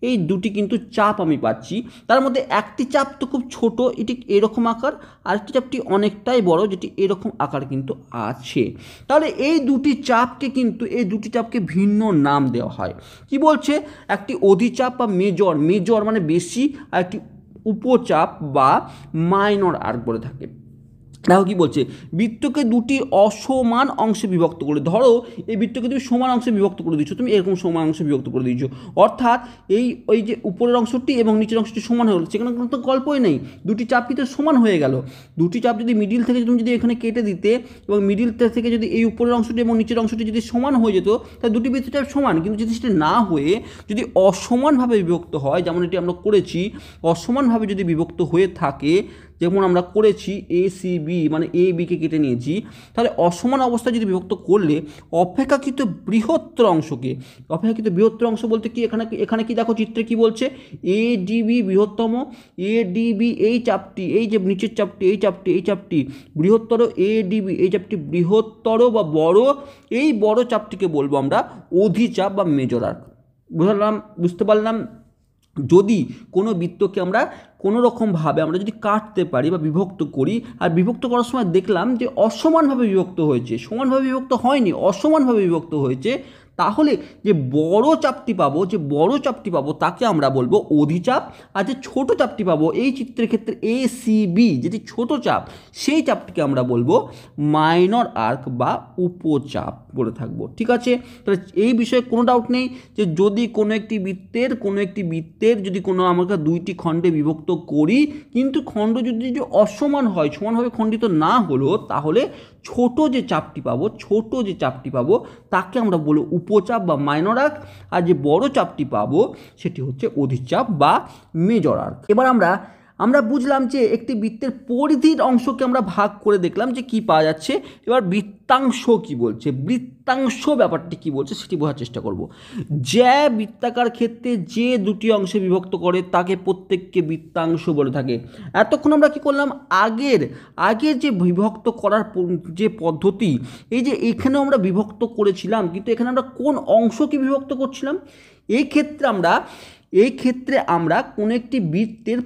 এই দুটি কিন্তু চাপ আমি পাচ্ছি। তার মধ্যে একটি চাপ তো খুব ছোট, এটি এরকম আকার, আরেকটি চাপটি অনেকটাই বড়, যেটি এরকম আকার কিন্তু আছে। তাহলে এই দুটি চাপকে ভিন্ন নাম দেওয়া হয়। কি বলছে, একটি অধিচাপ বা মেজর মানে বেশি, আর একটি উপচাপ বা মাইনর আর্ক বলে থাকে। দেখো কি বলছে, বৃত্তকে দুটি অসমান অংশে বিভক্ত করে, ধরো এই বৃত্তকে তুমি সমান অংশে বিভক্ত করে দিচ্ছ, তুমি এরকম সমান অংশে বিভক্ত করে দিচ্ছ, অর্থাৎ ওই যে উপরের অংশটি এবং নিচের অংশটি সমান হয়ে গেল, সেখানে কোনো তো গল্পই নেই, দুটি চাপ কিন্তু সমান হয়ে গেল। দুটি চাপ যদি মিডিল থেকে তুমি যদি এখানে কেটে দিতে, এবং মিডিল থেকে যদি এই উপরের অংশটি এবং নিচের অংশটি যদি সমান হয়ে যেত, তাহলে দুটি বৃত্তচাপ সমান। কিন্তু যদি সেটা না হয়ে যদি অসমানভাবে বিভক্ত হয়, যেমন এটি আমরা করেছি, অসমানভাবে যদি বিভক্ত হয়ে থাকে, যেমন আমরা করেছি এ সি বি, মানে এ বিকে কেটে নিয়েছি, তাহলে অসমান অবস্থায় যদি বিভক্ত করলে অপেক্ষাকৃত বৃহত্তর অংশ বলতে কি, এখানে কি দেখো চিত্রে কি বলছে, এ ডিবি বৃহত্তম, এ ডিবি এই চাপটি, এই যে নিচের চাপটি, এই চাপটি বৃহত্তর, এ ডিবি এই চাপটি বৃহত্তর বা বড়, এই বড় চাপটিকে বলবো আমরা অধিচাপ বা মেজর আর্ক। বুঝতে পারলাম? যদি কোনো বৃত্তকে আমরা কোনো রকমভাবে আমরা যদি কাটতে পারি বা বিভক্ত করি, আর বিভক্ত করার সময় দেখলাম যে অসমানভাবে বিভক্ত হয়েছে, সমানভাবে বিভক্ত হয়নি, অসমানভাবে বিভক্ত হয়েছে, তাহলে যে বড় চাপটি পাবো তাকে আমরা বলবো অধিচাপ, আর যে ছোট চাপটি পাবো এই চিত্রের ক্ষেত্রে এ সি বি, যেটি ছোট চাপ, সেই চাপটিকে আমরা বলবো মাইনর আর্ক বা উপচাপ বলে থাকবো। ঠিক আছে? তাহলে এই বিষয়ে কোনো ডাউট নেই যে যদি কোনো একটি বৃত্তের যদি কোনো আমরা দুইটি খণ্ডে বিভক্ত করি, কিন্তু খণ্ড যদি অসমান হয়, সমানভাবে খণ্ডিত না হলো, তাহলে ছোট যে চাপটি পাবো তাকে আমরা বলবো উপচাপ বা মাইনর আর্ক, আর যে বড় চাপটি পাবো সেটি হচ্ছে অধিচাপ বা মেজর আর্ক। এবার আমরা বুঝলাম যে একটি বৃত্তের পরিধির অংশকে আমরা ভাগ করে দেখলাম যে কি পাওয়া যাচ্ছে। এবার বৃত্তাংশ কি বলছে, বৃত্তাংশ ব্যাপারটি কি বলছে সেটি বোঝার চেষ্টা করব। যে বৃত্তাকার ক্ষেত্রে যে দুটি অংশে বিভক্ত করে তাকে প্রত্যেককে বৃত্তাংশ বলে থাকে। এতক্ষণ আমরা কি করলাম, আগের যে বিভক্ত করার যে পদ্ধতি, এই যে এখানেও আমরা বিভক্ত করেছিলাম, কিন্তু এখানে আমরা কোন অংশকে বিভক্ত করছিলাম, এই ক্ষেত্রে আমরা এই ক্ষেত্রে আমরা কোনো একটি বৃত্তের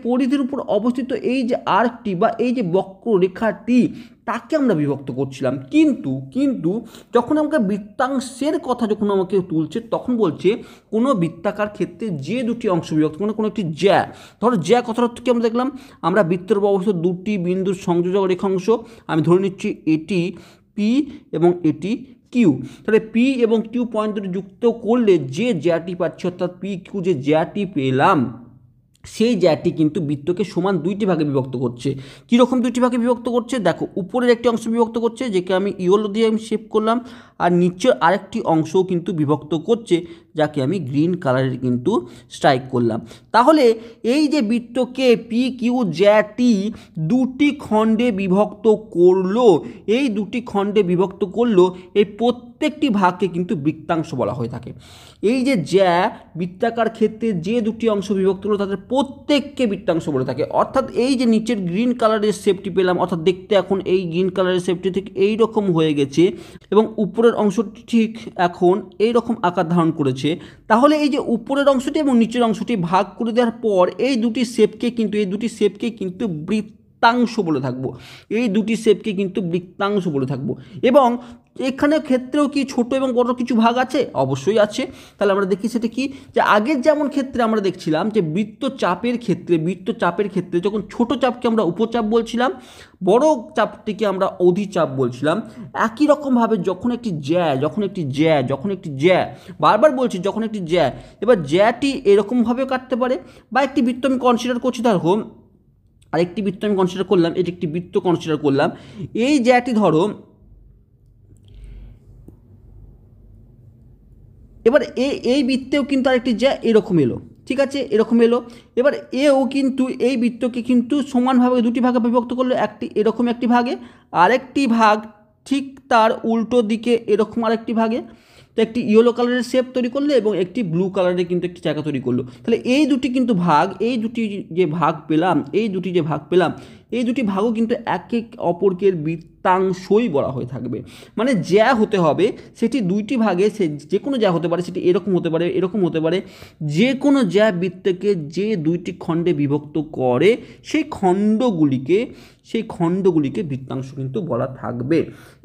পরিধির উপর অবস্থিত এই যে আর্কটি বা এই যে বক্ররেখাটি তাকে আমরা বিভক্ত করছিলাম। কিন্তু যখন আমাকে বৃত্তাংশের কথা যখন আমাকে তুলছে তখন বলছে কোনো বৃত্তাকার ক্ষেত্রে যে দুটি অংশ বিভক্ত কোনো একটি জ্যা, ধরো জ্যা কথার অর্থ কি আমরা দেখলাম, আমরা বৃত্তের উপর অবস্থিত দুটি বিন্দুর সংযোজক রেখাংশ, আমি ধরে নিচ্ছি এটি পি এবং এটি কিউ, তাহলে পি এবং কিউ পয়েন্ট দুটি যুক্ত করলে যে জ্যাটি পাচ্ছি অর্থাৎ পি কিউ যে জ্যাটি পেলাম সেই জ্যাটি কিন্তু বৃত্তকে সমান দুইটি ভাগে বিভক্ত করছে। কীরকম দুইটি ভাগে বিভক্ত করছে দেখো, উপরের একটি অংশ বিভক্ত করছে যেকে আমি ইয়েলো দিয়ে আমি শেপ করলাম, আর নিচের আরেকটি অংশও কিন্তু বিভক্ত করছে যাকে আমি গ্রিন কালারের কিন্তু স্ট্রাইক করলাম। তাহলে এই যে বৃত্তকে পি কিউ জ্যাটি দুটি খণ্ডে বিভক্ত করলো, এই দুটি খণ্ডে বিভক্ত করলো, এই প্রত্যেকটি ভাগকে কিন্তু বৃত্তাংশ বলা হয়ে থাকে। এই যে জ্যা বৃত্তাকার ক্ষেত্রে যে দুটি অংশ বিভক্ত হলো তাদের প্রত্যেককে বৃত্তাংশ বলে থাকে। অর্থাৎ এই যে নিচের গ্রিন কালারের শেপটি পেলাম, অর্থাৎ দেখতে এখন এই গ্রিন কালারের শেপটি ঠিক এই রকম হয়ে গেছে এবং উপরের অংশটি ঠিক এখন এই রকম আকার ধারণ করেছে। তাহলে এই যে উপরের অংশটি এবং নিচের অংশটি ভাগ করে দেওয়ার পর এই দুটি শেপকে কিন্তু বৃত্তাংশ বলে থাকবো, এই দুটি শেপকে কিন্তু বৃত্তাংশ বলে থাকবো। এবং এখানে ক্ষেত্রেও কি ছোট এবং বড় কিছু ভাগ আছে? অবশ্যই আছে। তাহলে আমরা দেখি সেটা কি, যে আগের যেমন ক্ষেত্রে আমরা দেখছিলাম যে বৃত্তচাপের ক্ষেত্রে যখন ছোট চাপকে আমরা উপচাপ বলছিলাম, বড় চাপটিকে আমরা অধিচাপ বলছিলাম, একই রকমভাবে যখন একটি জ্যা বারবার বলছি যখন একটি জ্যা, এবার জ্যাটি এরকমভাবেও কাটতে পারে বা একটি বৃত্ত আমি কনসিডার করছি, ধরো আরেকটি বৃত্ত আমি কনসিডার করলাম, এটি একটি বৃত্ত কনসিডার করলাম, এই জ্যাটি ধরো এবার এই বৃত্তেও কিন্তু আরেকটি জ্যা এরকম এলো, ঠিক আছে, এরকম এলো। এবার এও কিন্তু এই বৃত্তকে কিন্তু সমানভাবে দুটি ভাগে বিভক্ত করলো, একটি এরকম একটি ভাগে, আরেকটি ভাগ ঠিক তার উল্টো দিকে এরকম আরেকটি ভাগে। তো একটি ইয়েলো কালারের শেপ তৈরি করলো এবং একটি ব্লু কালারের কিন্তু একটি জায়গা তৈরি করলো। তাহলে এই দুটি কিন্তু ভাগ, এই দুটি যে ভাগ পেলাম এই দুটি ভাগও কিন্তু এক অপরকে বৃত্তাংশই বলা হয়ে থাকবে। মানে জ্যা হতে হবে সেটি দুইটি ভাগে, সে যে কোনো জ্যা হতে পারে, সেটি এরকম হতে পারে, যে কোনো জ্যা বৃত্তকে যে দুইটি খণ্ডে বিভক্ত করে সেই খণ্ডগুলিকে বৃত্তাংশ কিন্তু বলা থাকবে।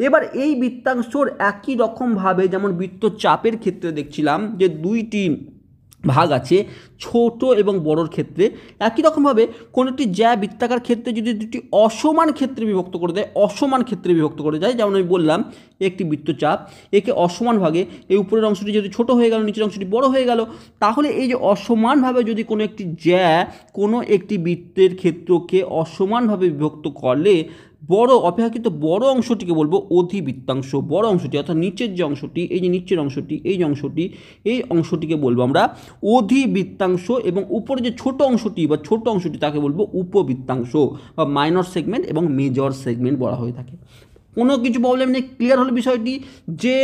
এবার এই বৃত্তাংশর একই রকমভাবে যেমন বৃত্তচাপের ক্ষেত্রে দেখছিলাম যে দুইটি ভাগ আছে ছোট এবং বড়র ক্ষেত্রে, একই রকমভাবে কোনো একটি জ্যা বৃত্তাকার ক্ষেত্রে যদি দুটি অসমান ক্ষেত্রে বিভক্ত করে দেয়, যেমন আমি বললাম একটি বৃত্তচাপ, একে অসমান ভাগে, এই উপরের অংশটি যদি ছোট হয়ে গেল, নিচের অংশটি বড় হয়ে গেল, তাহলে এই যে অসমানভাবে যদি কোনো একটি জ্যা কোনো একটি বৃত্তের ক্ষেত্রকে অসমানভাবে বিভক্ত করলে অপেক্ষাকৃত বড় অংশটিকে বলবো অধিবৃত্তাংশ। বড় অংশটি অর্থাৎ নিচের যে অংশটি, এই যে নিচের অংশটি, এই অংশটিকে বলবো আমরা অধিবৃত্তাংশ, এবং উপরে যে ছোট অংশটি তাকে বলবো উপবৃত্তাংশ বা মাইনর সেগমেন্ট এবং মেজর সেগমেন্ট বলা হয়ে থাকে। কোনো কিছু প্রবলেম নেই, ক্লিয়ার হলো বিষয়টি, যে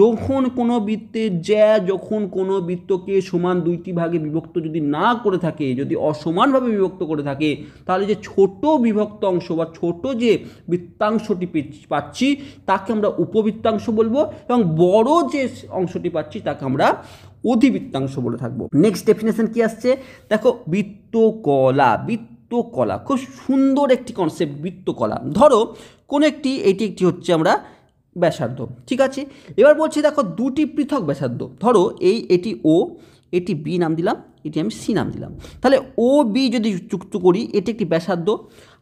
যখন কোনো বৃত্তের জ্যা যখন কোনো বৃত্তকে সমান দুইটি ভাগে বিভক্ত যদি না করে থাকে, যদি অসমানভাবে বিভক্ত করে থাকে, তাহলে যে ছোট বিভক্ত অংশ বা ছোট যে বৃত্তাংশটি পাচ্ছি তাকে আমরা উপবৃত্তাংশ বলবো, এবং বড় যে অংশটি পাচ্ছি তাকে আমরা অধিবৃত্তাংশ বলে থাকবো। নেক্সট ডেফিনেশন কি আসছে দেখো, বৃত্তকলা। খুব সুন্দর একটি কনসেপ্ট বৃত্তকলা। ধরো কোনো এটি একটি হচ্ছে আমরা ব্যাসার্ধ, ঠিক আছে। এবার বলছি দেখো দুটি পৃথক ব্যাসার্ধ, ধরো এটি ও, এটি বি নাম দিলাম, এটি আমি সি নাম দিলাম। তাহলে ও বি যদি যুক্ত করি এটি একটি ব্যাসার্ধ,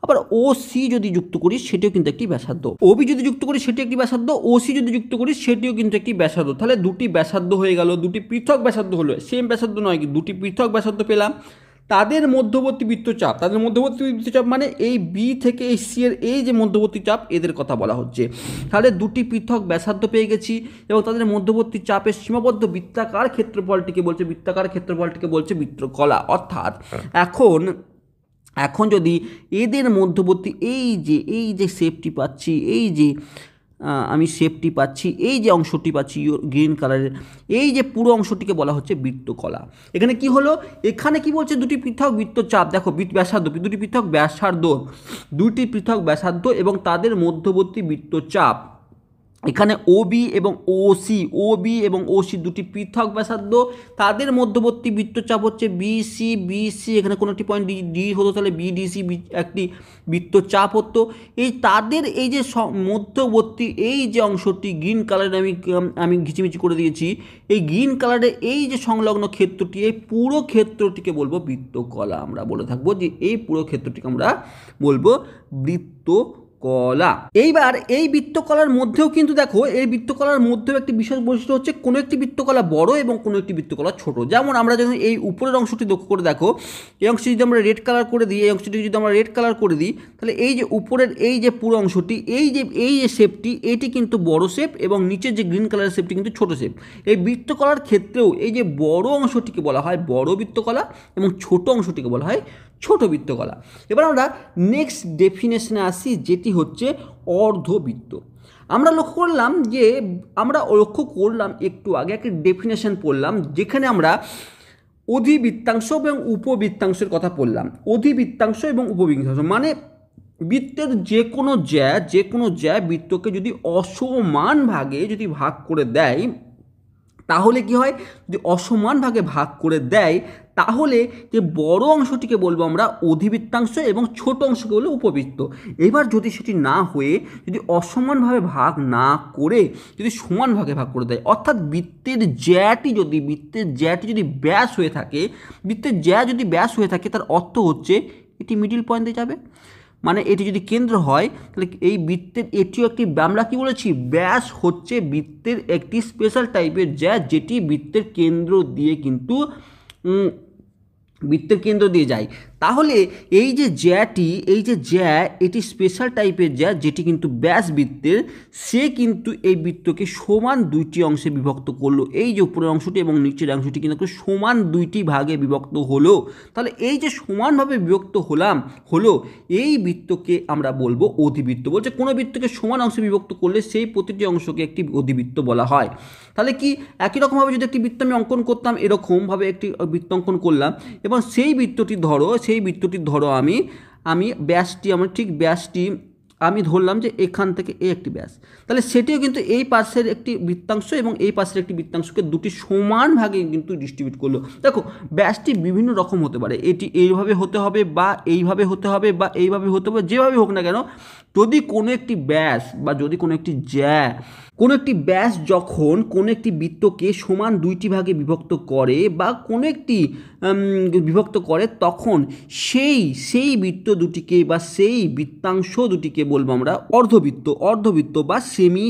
আবার ও সি যদি যুক্ত করি সেটিও কিন্তু একটি ব্যাসার্ধ, ও বি যদি যুক্ত করি সেটি একটি ব্যাসার্ধ, ও সি যদি যুক্ত করি সেটিও কিন্তু একটি ব্যাসার্ধ। তাহলে দুটি ব্যাসার্ধ হয়ে গেল, দুটি পৃথক ব্যাসার্ধ হলো, সেম ব্যাসার্ধ নয়, দুটি পৃথক ব্যাসার্ধ পেলাম। তাদের মধ্যবর্তী বৃত্তচাপ মানে এই বি থেকে এই সি এর এই যে মধ্যবর্তী চাপ, এদের কথা বলা হচ্ছে। তাহলে দুটি পৃথক ব্যাসার্ধ পেয়ে গেছি এবং তাদের মধ্যবর্তী চাপের সীমাবদ্ধ বৃত্তাকার ক্ষেত্রফলটিকে বলছে বৃত্তকলা। অর্থাৎ এখন যদি এদের মধ্যবর্তী এই যে শেপটি পাচ্ছি, আমি শেপটি পাচ্ছি, এই যে অংশটি পাচ্ছি গ্রিন কালারের, এই যে পুরো অংশটিকে বলা হচ্ছে বৃত্তকলা। এখানে কি হলো, এখানে কি বলছে দুটি পৃথক বৃত্তচাপ, দেখো দুটি পৃথক ব্যাসার্ধ এবং তাদের মধ্যবর্তী বৃত্তচাপ এখানে ওবি এবং ওসি দুটি পৃথক ব্যাসার্ধ, তাদের মধ্যবর্তী বৃত্তচাপ হচ্ছে বিসি, এখানে কোনো একটি পয়েন্ট ডি হতো, তাহলে বিডিসি একটি বৃত্তচাপ হতো। এই তাদের এই যে মধ্যবর্তী এই যে অংশটি গ্রিন কালারে আমি ঘিচিমিচি করে দিয়েছি, এই গ্রিন কালারে এই যে সংলগ্ন ক্ষেত্রটি, এই পুরো ক্ষেত্রটিকে বলবো বৃত্তকলা। আমরা বলে থাকবো যে এই পুরো ক্ষেত্রটিকে আমরা বলবো বৃত্তকলা। এইবার এই বৃত্তকলার মধ্যেও কিন্তু দেখো, এই বৃত্তকলার মধ্যেও একটি বিশেষ বৈশিষ্ট্য হচ্ছে কোনো একটি বৃত্তকলা বড় এবং কোনো একটি বৃত্তকলা ছোট। যেমন আমরা যখন এই উপরের অংশটি লক্ষ্য করে দেখো, এই অংশটি যদি আমরা রেড কালার করে দিই, এই অংশটি যদি আমরা রেড কালার করে দিই, তাহলে এই যে উপরের এই যে পুরো অংশটি, এই যে শেপটি, এটি কিন্তু বড় শেপ এবং নিচের যে গ্রিন কালারের শেপটি কিন্তু ছোট শেপ। এই বৃত্তকলার ক্ষেত্রেও এই যে বড় অংশটিকে বলা হয় বড় বৃত্তকলা এবং ছোট অংশটিকে বলা হয় ছোট বৃত্তকলা। এবার আমরা নেক্সট ডেফিনেশনে আসি, যেটি হচ্ছে অর্ধবৃত্ত। আমরা লক্ষ্য করলাম একটু আগে একটি ডেফিনেশন পড়লাম, যেখানে আমরা অধিবৃত্তাংশ এবং উপবৃত্তাংশের কথা পড়লাম। অধিবৃত্তাংশ এবং উপবৃত্তাংশ মানে বৃত্তের যে কোনো জ্যা বৃত্তকে যদি অসমান ভাগে যদি ভাগ করে দেয়, তাহলে কি হয়, যদি অসমান ভাগে ভাগ করে দেয় তাহলে যে বড় অংশটিকে বলবো আমরা অধিবৃত্তাংশ এবং ছোট অংশকে বলবো উপবৃত্ত। এবার যদি সেটি না হয়ে যদি অসমানভাবে ভাগ না করে যদি সমান ভাগে ভাগ করে দেয়, অর্থাৎ বৃত্তের জ্যাটি যদি ব্যাস হয়ে থাকে, বৃত্তের জ্যা যদি ব্যাস হয়ে থাকে, তার অর্থ হচ্ছে এটি মিডিল পয়েন্টে যাবে। মানে এটি যদি কেন্দ্র হয়, তাহলে এই বৃত্তের এটিও একটি, আমরা কি বলেছি, ব্যাস হচ্ছে বৃত্তের একটি স্পেশাল টাইপের জ্যা, যেটি বৃত্তের কেন্দ্র দিয়ে কিন্তু যায়। তাহলে এই যে জ্যা এটি স্পেশাল টাইপের জ্যা, যেটি কিন্তু ব্যাস বৃত্তের, সে কিন্তু এই বৃত্তকে সমান দুইটি অংশে বিভক্ত করলো। এই যে উপরের অংশটি এবং নিচের অংশটি কিন্তু সমান দুইটি ভাগে বিভক্ত হলো। তাহলে এই যে সমানভাবে বিভক্ত হলো এই বৃত্তকে আমরা বলবো অধিবৃত্ত। বলছে কোনো বৃত্তকে সমান অংশে বিভক্ত করলে সেই প্রতিটি অংশকে একটি অধিবৃত্ত বলা হয়। তাহলে কি একই রকমভাবে যদি একটি বৃত্ত আমি অঙ্কন করতাম, এরকমভাবে একটি বৃত্ত অঙ্কন করলাম এবং সেই বৃত্তটির ধরো আমি ব্যাসটি, আমার ঠিক ব্যাসটি আমি ধরলাম যে এখান থেকে এই একটি ব্যাস, তাহলে সেটিও কিন্তু এই পাশের একটি বৃত্তাংশ এবং এই পাশের একটি বৃত্তাংশকে দুটি সমান ভাগে কিন্তু ডিস্ট্রিবিউট করলো। দেখো ব্যাসটি বিভিন্ন রকম হতে পারে, এটি এইভাবে হতে হবে বা এইভাবে হতে হবে বা এইভাবে হতে হবে, যেভাবে হোক না কেন, যদি কোনো একটি ব্যাস বা যদি কোনো একটি জ্যা, কোনো একটি ব্যাস যখন কোনো একটি বৃত্তকে সমান দুইটি ভাগে বিভক্ত করে বা কোনো একটি বিভক্ত করে, তখন সেই বৃত্ত দুটিকে বা সেই বৃত্তাংশ দুটিকে বলবো আমরা অর্ধবৃত্ত বা সেমি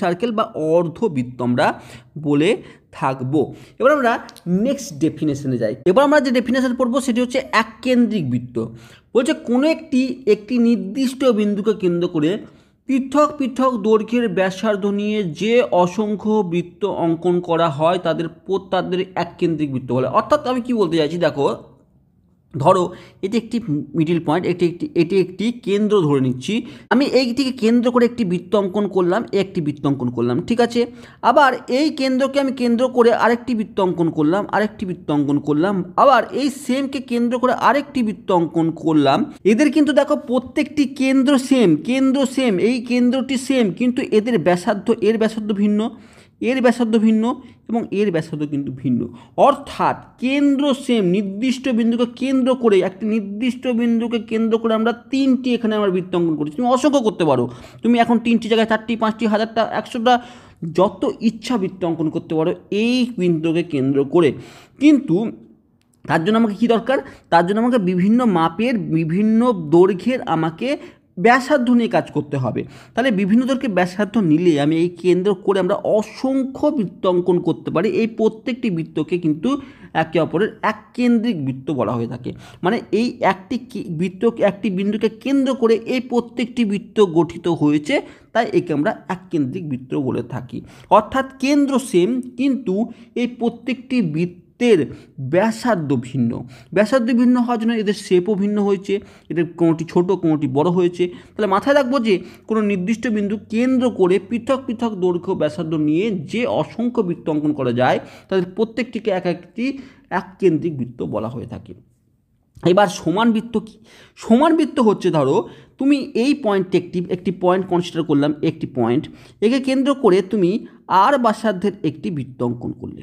সার্কেল বা অর্ধবৃত্ত আমরা বলে থাকবো। এবার আমরা নেক্সট ডেফিনেশনে যাই। এবার আমরা যে ডেফিনেশন পড়বো সেটি হচ্ছে এককেন্দ্রিক বৃত্ত। বলছে কোনো একটি নির্দিষ্ট বিন্দুকে কেন্দ্র করে পৃথক পৃথক দৈর্ঘ্যের ব্যাসার্ধ নিয়ে যে অসংখ্য বৃত্ত অঙ্কন করা হয় তাদের এককেন্দ্রিক বৃত্ত বলে। অর্থাৎ আমি কি বলতে চাইছি, দেখো ধরো এটি একটি মিডিল পয়েন্ট, এটি একটি কেন্দ্র ধরে নিচ্ছি, আমি এইটিকে কেন্দ্র করে একটি বৃত্ত অঙ্কন করলাম, ঠিক আছে। আবার এই কেন্দ্রকে আমি কেন্দ্র করে আরেকটি বৃত্ত অঙ্কন করলাম, আবার এই সেমকে কেন্দ্র করে আরেকটি বৃত্ত অঙ্কন করলাম। এদের কিন্তু দেখো প্রত্যেকটি কেন্দ্র সেম, এই কেন্দ্রটি সেম, কিন্তু এর ব্যাসার্ধ ভিন্ন, এর ব্যাসার্ধ ভিন্ন এবং এর ব্যাসার্ধ কিন্তু ভিন্ন। অর্থাৎ কেন্দ্র সেম, নির্দিষ্ট বিন্দুকে কেন্দ্র করে আমরা তিনটি এখানে আমরা বৃত্ত অঙ্কন করেছি। তুমি অসংখ্য করতে পারো, তুমি এখন 3টি জায়গায় 4টি 5টি 1000টা 100টা যত ইচ্ছা বৃত্ত অঙ্কন করতে পারো এই বিন্দুকে কেন্দ্র করে। কিন্তু তার জন্য আমাকে কী দরকার, তার জন্য আমাকে বিভিন্ন মাপের বিভিন্ন দৈর্ঘ্যের আমাকে ব্যাসার্ধ নিয়ে কাজ করতে হবে। তাহলে বিভিন্ন দৈর্ঘ্যের ব্যাসার্ধ নিলে আমি এই কেন্দ্র করে আমরা অসংখ্য বৃত্ত অঙ্কন করতে পারি। এই প্রত্যেকটি বৃত্তকে কিন্তু একে অপরের এককেন্দ্রিক বৃত্ত বলা হয়ে থাকে। মানে এই একটি বিন্দুকে কেন্দ্র করে এই প্রত্যেকটি বৃত্ত গঠিত হয়েছে, তাই একে আমরা এককেন্দ্রিক বৃত্ত বলে থাকি। অর্থাৎ কেন্দ্র সেম, কিন্তু এই প্রত্যেকটি বৃত্তের ব্যাসার্ধ ভিন্ন হওয়ার জন্য এদের শেপও ভিন্ন হয়েছে, এদের কোনোটি ছোট কোনোটি বড় হয়েছে। তাহলে মাথায় রাখবো যে কোনো নির্দিষ্ট বিন্দু কেন্দ্র করে পৃথক পৃথক দৈর্ঘ্য ব্যাসার্ধ নিয়ে যে অসংখ্য বৃত্ত অঙ্কন করা যায় তাদের প্রত্যেকটিকে একটি এককেন্দ্রিক বৃত্ত বলা হয়ে থাকে। এবার সমান বৃত্ত কি? সমান বৃত্ত হচ্ছে ধরো তুমি এই পয়েন্টে একটি পয়েন্ট কনসিডার করলাম, একটি পয়েন্ট, একে কেন্দ্র করে তুমি আর ব্যাসার্ধের একটি বৃত্ত অঙ্কন করলে,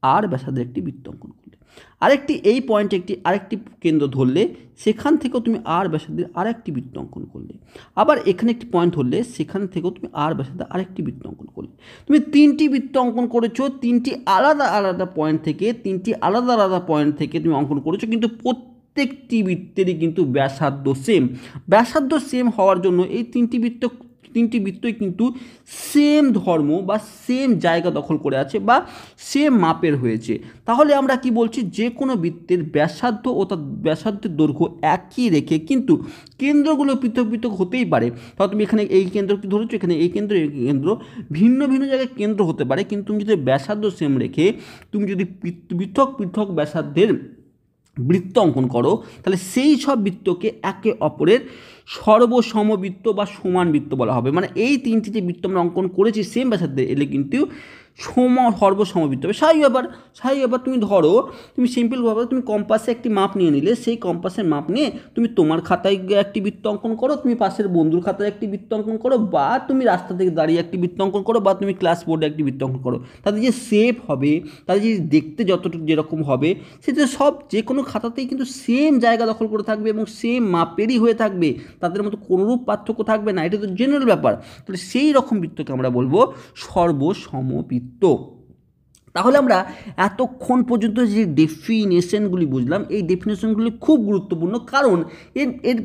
আর ব্যাসার্ধের একটি বৃত্ত অঙ্কন করলে, আরেকটি এই পয়েন্টে আরেকটি কেন্দ্র ধরলে, সেখান থেকেও তুমি আর ব্যাসার্ধের আরেকটি বৃত্ত অঙ্কন করলে, আবার এখানে একটি পয়েন্ট ধরলে সেখান থেকেও তুমি আর ব্যাসার্ধের আরেকটি বৃত্ত অঙ্কন করলে। তুমি তিনটি বৃত্ত অঙ্কন করেছো, তিনটি আলাদা আলাদা পয়েন্ট থেকে, তিনটি আলাদা আলাদা পয়েন্ট থেকে তুমি অঙ্কন করেছো, কিন্তু প্রত্যেকটি বৃত্তেরই কিন্তু ব্যাসার্ধ সেম। ব্যাসার্ধ সেম হওয়ার জন্য এই তিনটি বৃত্তই কিন্তু সেম ধর্ম বা সেম জায়গা দখল করে আছে বা সেম মাপের হয়েছে। তাহলে আমরা কি বলছি, যে কোনো বৃত্তের ব্যাসার্ধ ও তার ব্যাসার্ধের দৈর্ঘ্য একই রেখে কিন্তু কেন্দ্রগুলো পৃথক পৃথক হতেই পারে। তাহলে তুমি এখানে এই কেন্দ্রটি ধরেছো, এখানে এই কেন্দ্র ভিন্ন ভিন্ন জায়গায় কেন্দ্র হতে পারে, কিন্তু তুমি যদি ব্যাসার্ধ সেম রেখে তুমি যদি পৃথক পৃথক ব্যাসার্ধের বৃত্ত অঙ্কন করো, তাহলে সেই সব বৃত্তকে একে অপরের সর্বসমবৃত্ত বা সমান বৃত্ত বলা হবে। মানে এই তিনটি যে বৃত্ত আমরা অঙ্কন করেছি সেম ব্যাসার্ধে, এলে কিন্তু সর্বসমবৃত্ত হবে। স্বাভাবিক ব্যাপার তুমি ধরো, তুমি সিম্পলভাবে তুমি কম্পাসে একটি মাপ নিয়ে নিলে, সেই কম্পাসের মাপ নিয়ে তুমি তোমার খাতায় একটি বৃত্ত অঙ্কন করো, তুমি পাশের বন্ধুর খাতায় একটি বৃত্ত অঙ্কন করো, বা তুমি রাস্তা থেকে দাঁড়িয়ে একটি বৃত্ত অঙ্কন করো, বা তুমি ক্লাস বোর্ডে একটি বৃত্ত অঙ্কন করো। তাদের যে শেপ হবে, তাদের যে দেখতে যতটুকু যেরকম হবে, সেটা সব যে কোনো খাতাতেই কিন্তু সেম জায়গা দখল করে থাকবে এবং সেম মাপেরই হয়ে থাকবে, তাদের মধ্যে কোনোরূপ পার্থক্য থাকবে না। এটা তো জেনারেল ব্যাপার। তাহলে সেই রকম বৃত্তকে আমরা বলবো সর্বসমবৃত্ত। তাহলে আমরা এতক্ষণ পর্যন্ত যে ডেফিনেশনগুলি বুঝলাম, এই ডেফিনেশনগুলি খুব গুরুত্বপূর্ণ, কারণ এর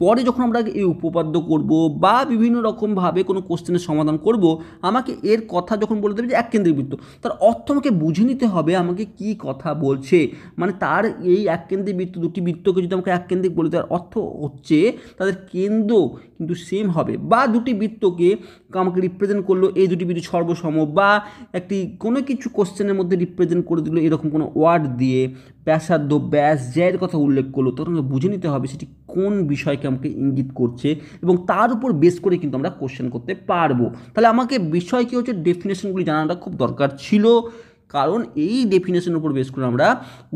পরে যখন আমরা এই উপপাদ্য করব বা বিভিন্ন রকমভাবে কোনো কোশ্চেনের সমাধান করব, আমাকে এর কথা যখন বলে দেবে যে এককেন্দ্রিক বৃত্ত, তার অর্থ আমাকে বুঝে নিতে হবে আমাকে কি কথা বলছে। মানে তার এই এককেন্দ্রিক বৃত্ত, দুটি বৃত্তকে যদি আমাকে এককেন্দ্রিক বলে, তার অর্থ হচ্ছে তাদের কেন্দ্র কিন্তু সেম হবে, বা দুটি বৃত্তকে আমাকে রিপ্রেজেন্ট করলো এই দুটি বৃত্ত সর্বসম, বা একটি কোনো কিছু কোশ্চেনের মধ্যে রিপ্রেজেন্ট করে দিল এরকম কোনো ওয়ার্ড দিয়ে, ব্যাসার্ধ ব্যাস জ্যায়ের কথা উল্লেখ করলো, তখন আমাকে বুঝে নিতে হবে সেটি কোন বিষয়কে আমাকে ইঙ্গিত করছে, এবং তার উপর বেস করে কিন্তু আমরা কোশ্চেন করতে পারবো। তাহলে আমাকে বিষয় কি হচ্ছে ডেফিনেশনগুলি জানাটা খুব দরকার ছিল, কারণ এই ডেফিনেশনের উপর বেস করে আমরা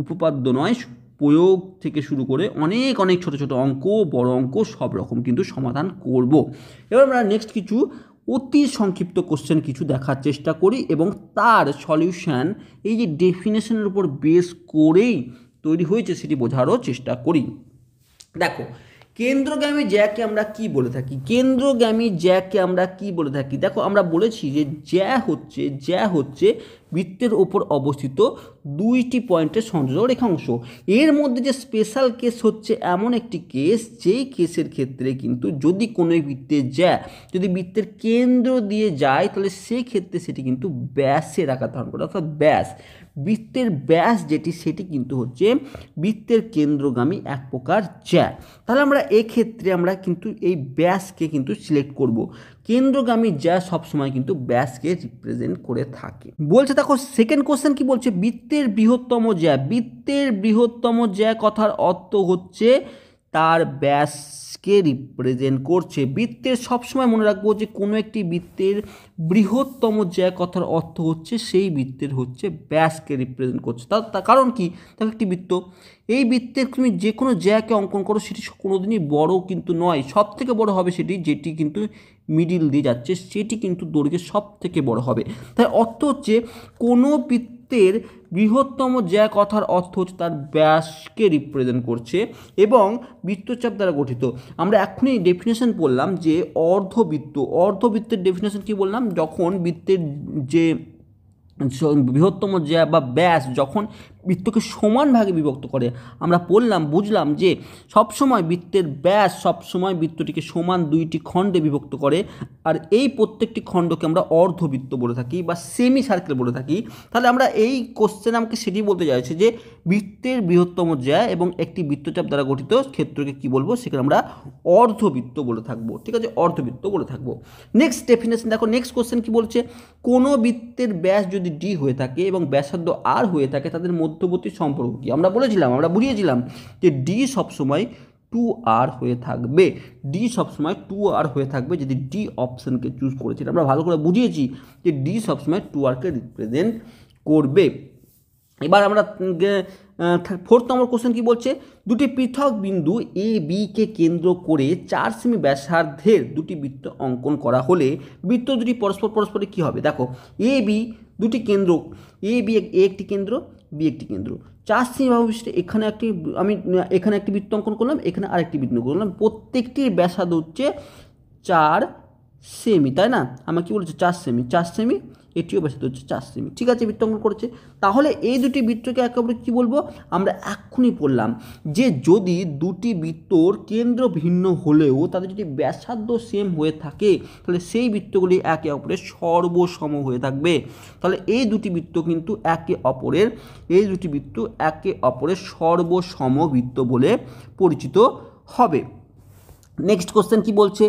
উপপাদ্য নয়, প্রয়োগ থেকে শুরু করে অনেক অনেক ছোট ছোট অঙ্ক, বড় অঙ্ক সব রকম কিন্তু সমাধান করব। এবার আমরা নেক্সট কিছু অতি সংক্ষিপ্ত কোশ্চেন কিছু দেখার চেষ্টা করি এবং তার সলিউশন এই যে ডেফিনেশনের উপর বেস করেই তৈরি হয়েছে সেটি বোঝারও চেষ্টা করি। দেখো, কেন্দ্রগামী জ্যাকে আমরা কি বলে থাকি? কেন্দ্রগামী জ্যাকে আমরা কি বলে থাকি? দেখো, আমরা বলেছি যে জ্যা হচ্ছে বৃত্তের ওপর অবস্থিত দুইটি পয়েন্টের সংযোজক রেখাংশ। এর মধ্যে যে স্পেশাল কেস হচ্ছে এমন একটি কেস, যেই কেসের ক্ষেত্রে কিন্তু যদি কোনো বৃত্তের জ্যা যদি বৃত্তের কেন্দ্র দিয়ে যায়, তাহলে সেই ক্ষেত্রে সেটি কিন্তু ব্যাসের আকার ধারণ করে, অর্থাৎ ব্যাস, বৃত্তের ব্যাস যেটি সেটি কিন্তু হচ্ছে বৃত্তের কেন্দ্রগামী এক প্রকার জ্যা। তাহলে আমরা এক্ষেত্রে আমরা কিন্তু এই ব্যাসকে কিন্তু সিলেক্ট করব। কেন্দ্রগামী জ্যা সবসময় কিন্তু ব্যাসকে রিপ্রেজেন্ট করে থাকে। বলছে দেখো সেকেন্ড কোশ্চেন কি বলছে, বৃত্তের বৃহত্তম জ্যা। বৃত্তের বৃহত্তম জ্যা কথার অর্থ হচ্ছে তার ব্যাসকে রিপ্রেজেন্ট করছে। বৃত্তের সবসময় মনে রাখবো যে কোনো একটি বৃত্তের বৃহত্তম জ্যা কথার অর্থ হচ্ছে সেই বৃত্তের হচ্ছে ব্যাসকে রিপ্রেজেন্ট করছে। তার কারণ কি? দেখো, একটি বৃত্ত, এই বৃত্তের তুমি যে কোনো জ্যাকে অঙ্কন করো সেটি কোনোদিনই বড় কিন্তু নয়, সব থেকে বড় হবে সেটি যেটি কিন্তু মিডিল দিয়ে যাচ্ছে, সেটি কিন্তু দৈর্ঘ্যে সব থেকে বড় হবে। তাই অর্থ হচ্ছে কোনো বৃত্তের বৃহত্তম জ্যা কথার অর্থ হচ্ছে তার ব্যাসকে রিপ্রেজেন্ট করছে এবং বৃত্তচাপ দ্বারা গঠিত। আমরা এখনই ডেফিনেশন বললাম যে অর্ধবৃত্তের ডেফিনেশন কি বললাম, যখন বৃত্তের যে বৃহত্তম জ্যা বা ব্যাস যখন বৃত্তকে সমান ভাগে বিভক্ত করে, আমরা বুঝলাম যে সবসময় বৃত্তের ব্যাস সবসময় বৃত্তটিকে সমান দুইটি খণ্ডে বিভক্ত করে, আর এই প্রত্যেকটি খণ্ডকে আমরা অর্ধবৃত্ত বলে থাকি বা সেমি সার্কেল বলে থাকি। তাহলে আমরা এই কোশ্চেন আমাকে সেটি বলতে চাইছি যে বৃত্তের বৃহত্তম জ্যা এবং একটি বৃত্তচাপ দ্বারা গঠিত ক্ষেত্রকে কি বলবো, সেখানে আমরা অর্ধবৃত্ত বলে থাকবো। ঠিক আছে, অর্ধবৃত্ত বলে থাকবো। নেক্সট ডেফিনেশন দেখো, নেক্সট কোশ্চেন কি বলছে, কোনো বৃত্তের ব্যাস যদি ডি হয়ে থাকে এবং ব্যাসার্ধ আর হয়ে থাকে, তাদের মধ্যবর্তী সম্পর্ক কি? আমরা বুঝিয়েছিলাম যে ডি সবসময় 2r হয়ে থাকবে। ডি সবসময় 2r হয়ে থাকবে যদি ডি অপশনকে চুজ করেছি। আমরা ভালো করে বুঝিয়েছি যে ডি সবসময় 2rকে রিপ্রেজেন্ট করবে। এবার আমরা फोर्थ नम्बर क्वेश्चन की बोलছে দুটি পৃথক বিন্দু এ বি কে কেন্দ্র করে 4 সেমি ব্যাসার্ধের দুটি বৃত্ত অঙ্কন করা হলে বৃত্ত দুটি পরস্পরে কি হবে দেখো এ বি দুটি কেন্দ্র এ বি একটি কেন্দ্র বি একটি কেন্দ্র 4 সেমি বাহু বিশিষ্ট এখানে একটি বৃত্ত অঙ্কন করলাম এখানে আরেকটি বৃত্ত করলাম প্রত্যেকটির ব্যাসার্ধ হচ্ছে 4 সেমি তাই না আমরা কি বলেছি 4 সেমি এটিও ব্যাসার্ধ হচ্ছে 4 সেমি ঠিক আছে বৃত্ত অঙ্কন করেছে তাহলে এই দুটি বৃত্তকে একেবারে কি বলবো আমরা এক্ষুনি পড়লাম যে যদি দুটি বৃত্তর কেন্দ্র ভিন্ন হলেও তাদের যদি ব্যাসার্ধ সেম হয়ে থাকে তাহলে সেই বৃত্তগুলি একে অপরের সর্বসম হয়ে থাকবে তাহলে এই দুটি বৃত্ত কিন্তু একে অপরের সর্বসম বৃত্ত বলে পরিচিত হবে নেক্সট কোশ্চেন কি বলছে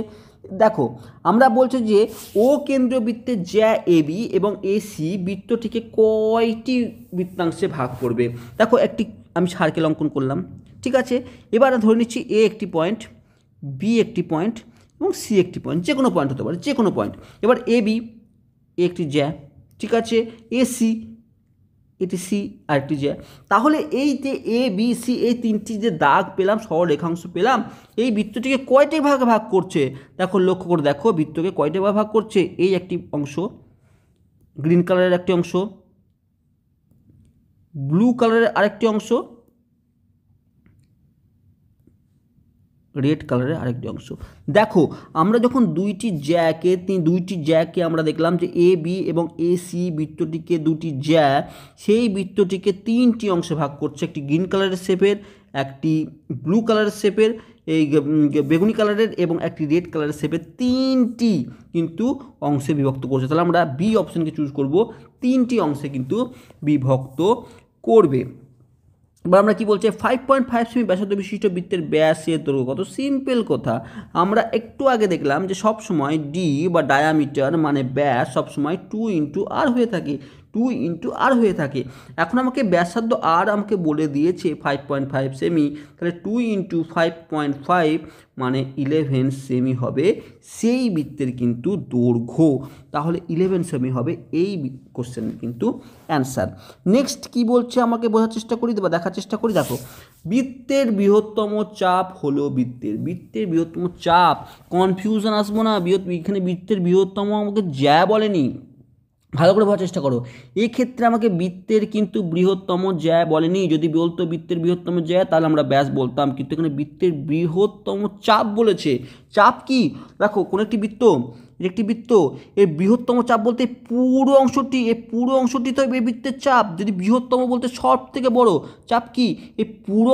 দেখো আমরা বলছি যে ও কেন্দ্রীয় বৃত্তে জ্যা এবি এবং এসি বৃত্তটিকে কয়টি বৃত্তাংশে ভাগ করবে দেখো একটি আমি সার্কেল অঙ্কন করলাম ঠিক আছে এবার ধরে নিচ্ছি এ একটি পয়েন্ট বি একটি পয়েন্ট এবং সি একটি পয়েন্ট যে কোনো পয়েন্ট হতে পারে যে কোনো পয়েন্ট এবার এ বি একটি জ্যা ঠিক আছে এসি এটি সি আর একটি জ্যা তাহলে এই যে এ বি সি এই তিনটি যে দাগ পেলাম সরলরেখাংশ পেলাম এই বৃত্তটিকে কয়টি ভাগে ভাগ করছে দেখো লক্ষ্য করে দেখো বৃত্তকে কয়টি ভাগে ভাগ করছে এই একটি অংশ গ্রিন কালারের একটি অংশ ব্লু কালারের আরেকটি অংশ রেড কালারের আরেকটি অংশ দেখো আমরা যখন দুইটি জ্যাকে আমরা দেখলাম যে এ বি এবং এ সি বৃত্তটিকে দুটি জ্যা সেই বৃত্তটিকে তিনটি অংশে ভাগ করছে একটি গ্রিন কালারের শেপের একটি ব্লু কালারের শেপের এই বেগুনি কালারের এবং একটি রেড কালারের শেপের তিনটি কিন্তু অংশে বিভক্ত করছে তাহলে আমরা বি অপশনকে চুজ করব তিনটি অংশে কিন্তু বিভক্ত করবে এবার আমরা কি বলছি 5.5 সেমি ব্যাসার্ধ বিশিষ্ট বৃত্তের ব্যাসের দৈর্ঘ্য কত সিম্পল কথা আমরা একটু আগে দেখলাম যে সব সময় ডি বা ডায়ামিটার মানে ব্যাস সব সময় 2 r হয়ে থাকে 2 r হয়ে থাকে এখন আমাকে ব্যাসার্ধ আর আমাকে বলে দিয়েছে 5.5 সেমি তাহলে 2 × 5.5 মানে 11 সেমি হবে সেই বৃত্তের কিন্তু দৈর্ঘ্য তাহলে 11 সেমি হবে এই কোশ্চেনের কিন্তু অ্যান্সার নেক্সট কি বলছে আমাকে বোঝার চেষ্টা করি বা দেখার চেষ্টা করি দেখো বৃত্তের বৃহত্তম চাপ হলো বৃত্তের বৃহত্তম চাপ কনফিউশন আসবো না এখানে বৃত্তের বৃহত্তম আমাকে জ্যা বলেনি ভালো করে বোঝার চেষ্টা করো এক্ষেত্রে আমাকে বৃত্তের কিন্তু বৃহত্তম জ্যা বলেনি যদি বলতো বৃত্তের বৃহত্তম জ্যা তাহলে আমরা ব্যাস বলতাম কিন্তু এখানে বৃত্তের বৃহত্তম চাপ বলেছে চাপ কি দেখো কোন একটি বৃত্ত এর বৃহত্তম চাপ বলতে পুরো অংশটি তো এই বৃত্তের চাপ যদি বৃহত্তম বলতে সব থেকে বড় চাপ কি এই পুরো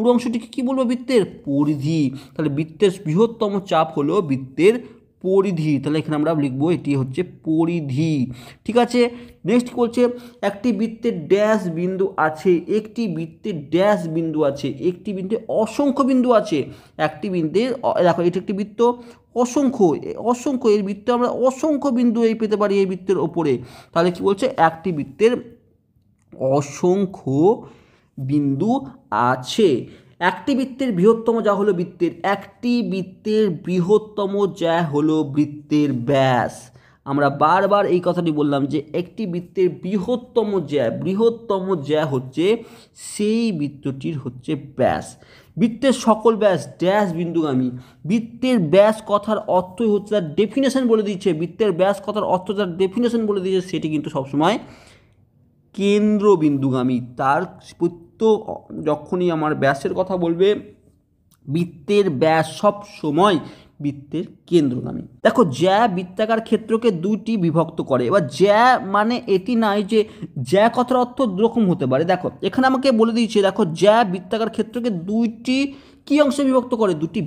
অংশটিকে কি বলবো বৃত্তের পরিধি তাহলে বৃত্তের বৃহত্তম চাপ হলো বৃত্তের পরিধি তাহলে এখানে আমরা লিখবো এটি হচ্ছে পরিধি ঠিক আছে নেক্সট বলছে একটি বৃত্তের ড্যাশ বিন্দু আছে একটি বৃত্তে অসংখ্য বিন্দু আছে একটি বৃত্তের দেখো এটি একটি বৃত্ত অসংখ্য এর বৃত্তে আমরা অসংখ্য বিন্দু পেতে পারি এই বৃত্তের ওপরে তাহলে কি বলছে একটি বৃত্তের অসংখ্য বিন্দু আছে একটি বৃত্তের বৃহত্তম যা হলো বৃত্তের ব্যাস আমরা বারবার এই কথাটি বললাম যে একটি বৃত্তের বৃহত্তম জ্যা হচ্ছে সেই বৃত্তটির হচ্ছে ব্যাস বৃত্তের সকল ব্যাস ড্যাশ বিন্দুগামী বৃত্তের ব্যাস কথার অর্থই হচ্ছে তার ডেফিনেশন বলে দিচ্ছে সেটি কিন্তু সবসময় কেন্দ্রবিন্দুগামী তার যখনই আমার ব্যাসের কথা বলবে বৃত্তের ব্যাস সব সময় বৃত্তের কেন্দ্রগামী দেখো জ্যা বৃত্তাকার ক্ষেত্রকে দুইটি বিভক্ত করে এবার জ্যা মানে এটি নয় যে জ্যা কথার অর্থ দুরকম হতে পারে দেখো এখানে আমাকে বলে দিয়েছে দেখো জ্যা বৃত্তাকার ক্ষেত্রকে দুইটি কি অংশে বিভক্ত করে দুটি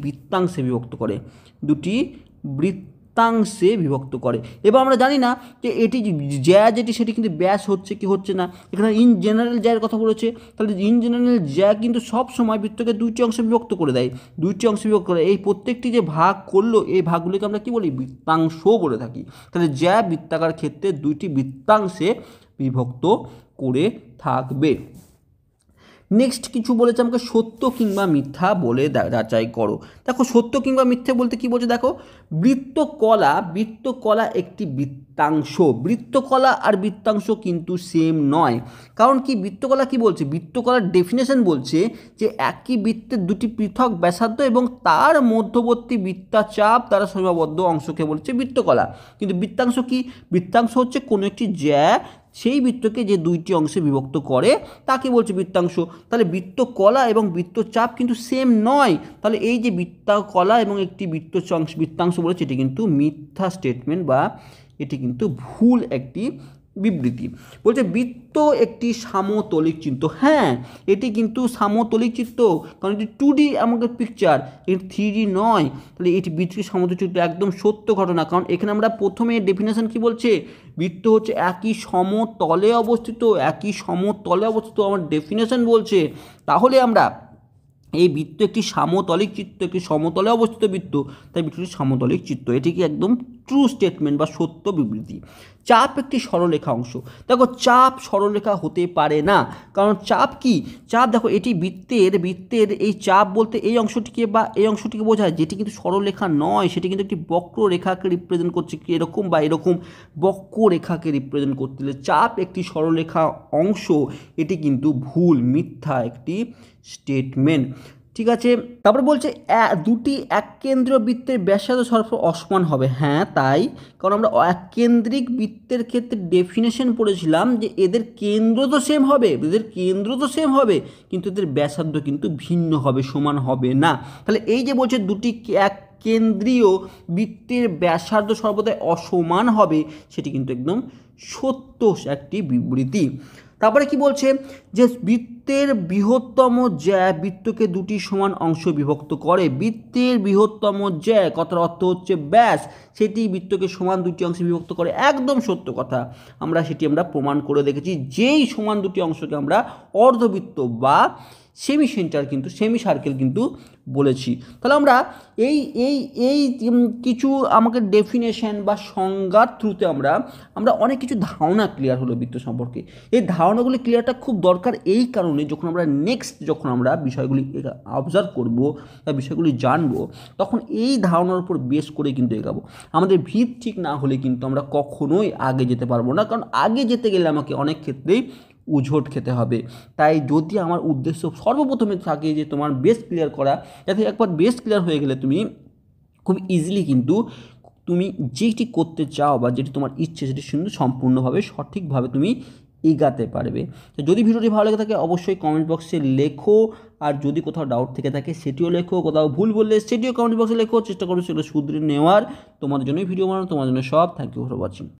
বৃত্তাংশে বিভক্ত করে এবার আমরা জানি না যে এটি জ্যা সেটি কিন্তু ব্যাস হচ্ছে কি হচ্ছে না এখানে ইন জেনারেল জ্যার কথা বলেছে তাহলে ইন জেনারেল জ্যা কিন্তু সব সময় বৃত্তকে দুইটি অংশে বিভক্ত করে দেয় এই প্রত্যেকটি যে ভাগ করলো এই ভাগগুলিকে আমরা কি বলি বৃত্তাংশ বলে থাকি তাহলে জ্যা বৃত্তাকার ক্ষেত্রে দুইটি বৃত্তাংশে বিভক্ত করে থাকবে নেক্সট কিছু বলেছে আমাকে সত্য কিংবা মিথ্যা বলে যাচাই করো। দেখো সত্য কিংবা মিথ্যা বলতে কি বলছে, দেখো বৃত্তকলা একটি বৃত্তাংশ। বৃত্তকলা আর বৃত্তাংশ কিন্তু সেম নয়। কারণ কি বৃত্তকলা কি বলছে, বৃত্তকলার ডেফিনেশন বলছে যে একই বৃত্তের দুটি পৃথক ব্যাসার্ধ এবং তার মধ্যবর্তী বৃত্তাচাপ দ্বারা সীমাবদ্ধ অংশকে বলছে বৃত্তকলা। কিন্তু বৃত্তাংশ কি, বৃত্তাংশ হচ্ছে কোনো একটি জ্যা সেই বৃত্তকে যে দুইটি অংশে বিভক্ত করে তাকে বলছে বৃত্তাংশ। তাহলে বৃত্তকলা এবং বৃত্তচাপ কিন্তু সেম নয়। তাহলে এই যে বৃত্তকলা এবং একটি বৃত্তাংশ বলেছে এটি কিন্তু মিথ্যা স্টেটমেন্ট বা এটি কিন্তু ভুল একটি বিবৃতি। বলছে বৃত্ত একটি সামতলিক চিত্র। হ্যাঁ, এটি কিন্তু সামতলিক চিত্র, কারণ এটি 2D আমাদের পিকচার, এটি 3D নয়। তাহলে এটি বৃত্তটি সামতলিক চিত্র একদম সত্য ঘটনা। কারণ এখানে আমরা প্রথমে ডেফিনেশন কি বলছে, বৃত্ত হচ্ছে একই সমতলে অবস্থিত, আমার ডেফিনেশন বলছে। তাহলে আমরা এই বৃত্ত একটি সামতলিক চিত্র, একটি সমতলে অবস্থিত বৃত্ত, তাই বৃত্তটি সামতলিক চিত্র। এটি কি একদম ট্রু স্টেটমেন্ট বা সত্য বিবৃতি। চাপ একটি সরলরেখা অংশ। দেখো চাপ সরলরেখা হতে পারে না, কারণ চাপ কি, চাপ দেখো এটি বৃত্তের এই চাপ বলতে এই অংশটিকে বা এই অংশটিকে বোঝায়, যেটি কিন্তু সরলরেখা নয়, সেটি কিন্তু একটি বক্ররেখাকে রিপ্রেজেন্ট করছে, কি এরকম বা এরকম বক্ররেখাকে রিপ্রেজেন্ট করতে। চাপ একটি সরলরেখা অংশ, এটি কিন্তু ভুল, মিথ্যা একটি স্টেটমেন্ট। ঠিক আছে, তারপর বলছে দুটি এককেন্দ্রীয় বৃত্তের ব্যাসার্ধ সরফ অসমান হবে। হ্যাঁ তাই, কারণ আমরা এককেন্দ্রিক বৃত্তের ক্ষেত্রে ডেফিনেশন পড়েছিলাম যে এদের কেন্দ্র তো সেম হবে, কিন্তু এদের ব্যাসার্ধ কিন্তু ভিন্ন হবে, সমান হবে না। তাহলে এই যে বলছে দুটি কেন্দ্রীয় বৃত্তের ব্যাসার্ধ সর্বদাই অসমান হবে, সেটি কিন্তু একদম সত্য একটি বিবৃতি। তারপরে কি বলছে যে বৃত্তের বৃহত্তম জ্যা বৃত্তকে দুটি সমান অংশ বিভক্ত করে। বৃত্তের বৃহত্তম জ্যা কথার অর্থ হচ্ছে ব্যাস, সেটি বৃত্তকে সমান দুটি অংশে বিভক্ত করে, একদম সত্য কথা। সেটি আমরা প্রমাণ করে দেখেছি, যেই সমান দুটি অংশকে আমরা অর্ধবৃত্ত বা সেমি সার্কেল কিন্তু বলেছি। তাহলে আমরা এই কিছু আমাকে ডেফিনেশন বা সংজ্ঞার থ্রুতে আমরা অনেক কিছু ধারণা ক্লিয়ার হলো বৃত্ত সম্পর্কে। এই ধারণাগুলি ক্লিয়ারটা খুব দরকার এই কারণে, যখন আমরা বিষয়গুলি অবজার্ভ করব বা বিষয়গুলি জানবো, তখন এই ধারণার উপর বেস করে কিন্তু এগাবো। আমাদের ভিত ঠিক না হলে কিন্তু আমরা কখনোই আগে যেতে পারবো না, কারণ আগে যেতে গেলে আমাকে অনেক ক্ষেত্রেই উঝোট খেতে হবে। তাই যদি আমার উদ্দেশ্য সর্বপ্রথমে থাকে যে তোমার বেস ক্লিয়ার করা, যাতে একবার বেস ক্লিয়ার হয়ে গেলে তুমি খুব ইজিলি কিন্তু তুমি যেটি করতে চাও বা যেটি তোমার ইচ্ছে সেটি সুন্দর সম্পূর্ণভাবে সঠিকভাবে তুমি এগাতে পারবে। তো যদি ভিডিওটি ভালো লেগে থাকে অবশ্যই কমেন্ট বক্সে লেখো, আর যদি কোথাও ডাউট থেকে থাকে সেটিও লেখো, কোথাও ভুল বললে সেটিও কমেন্ট বক্সে লেখো, চেষ্টা করো সেগুলো শুধরে নেওয়ার। তোমাদের জন্যই ভিডিও বানানো, তোমার জন্য সব। Thank you for watching.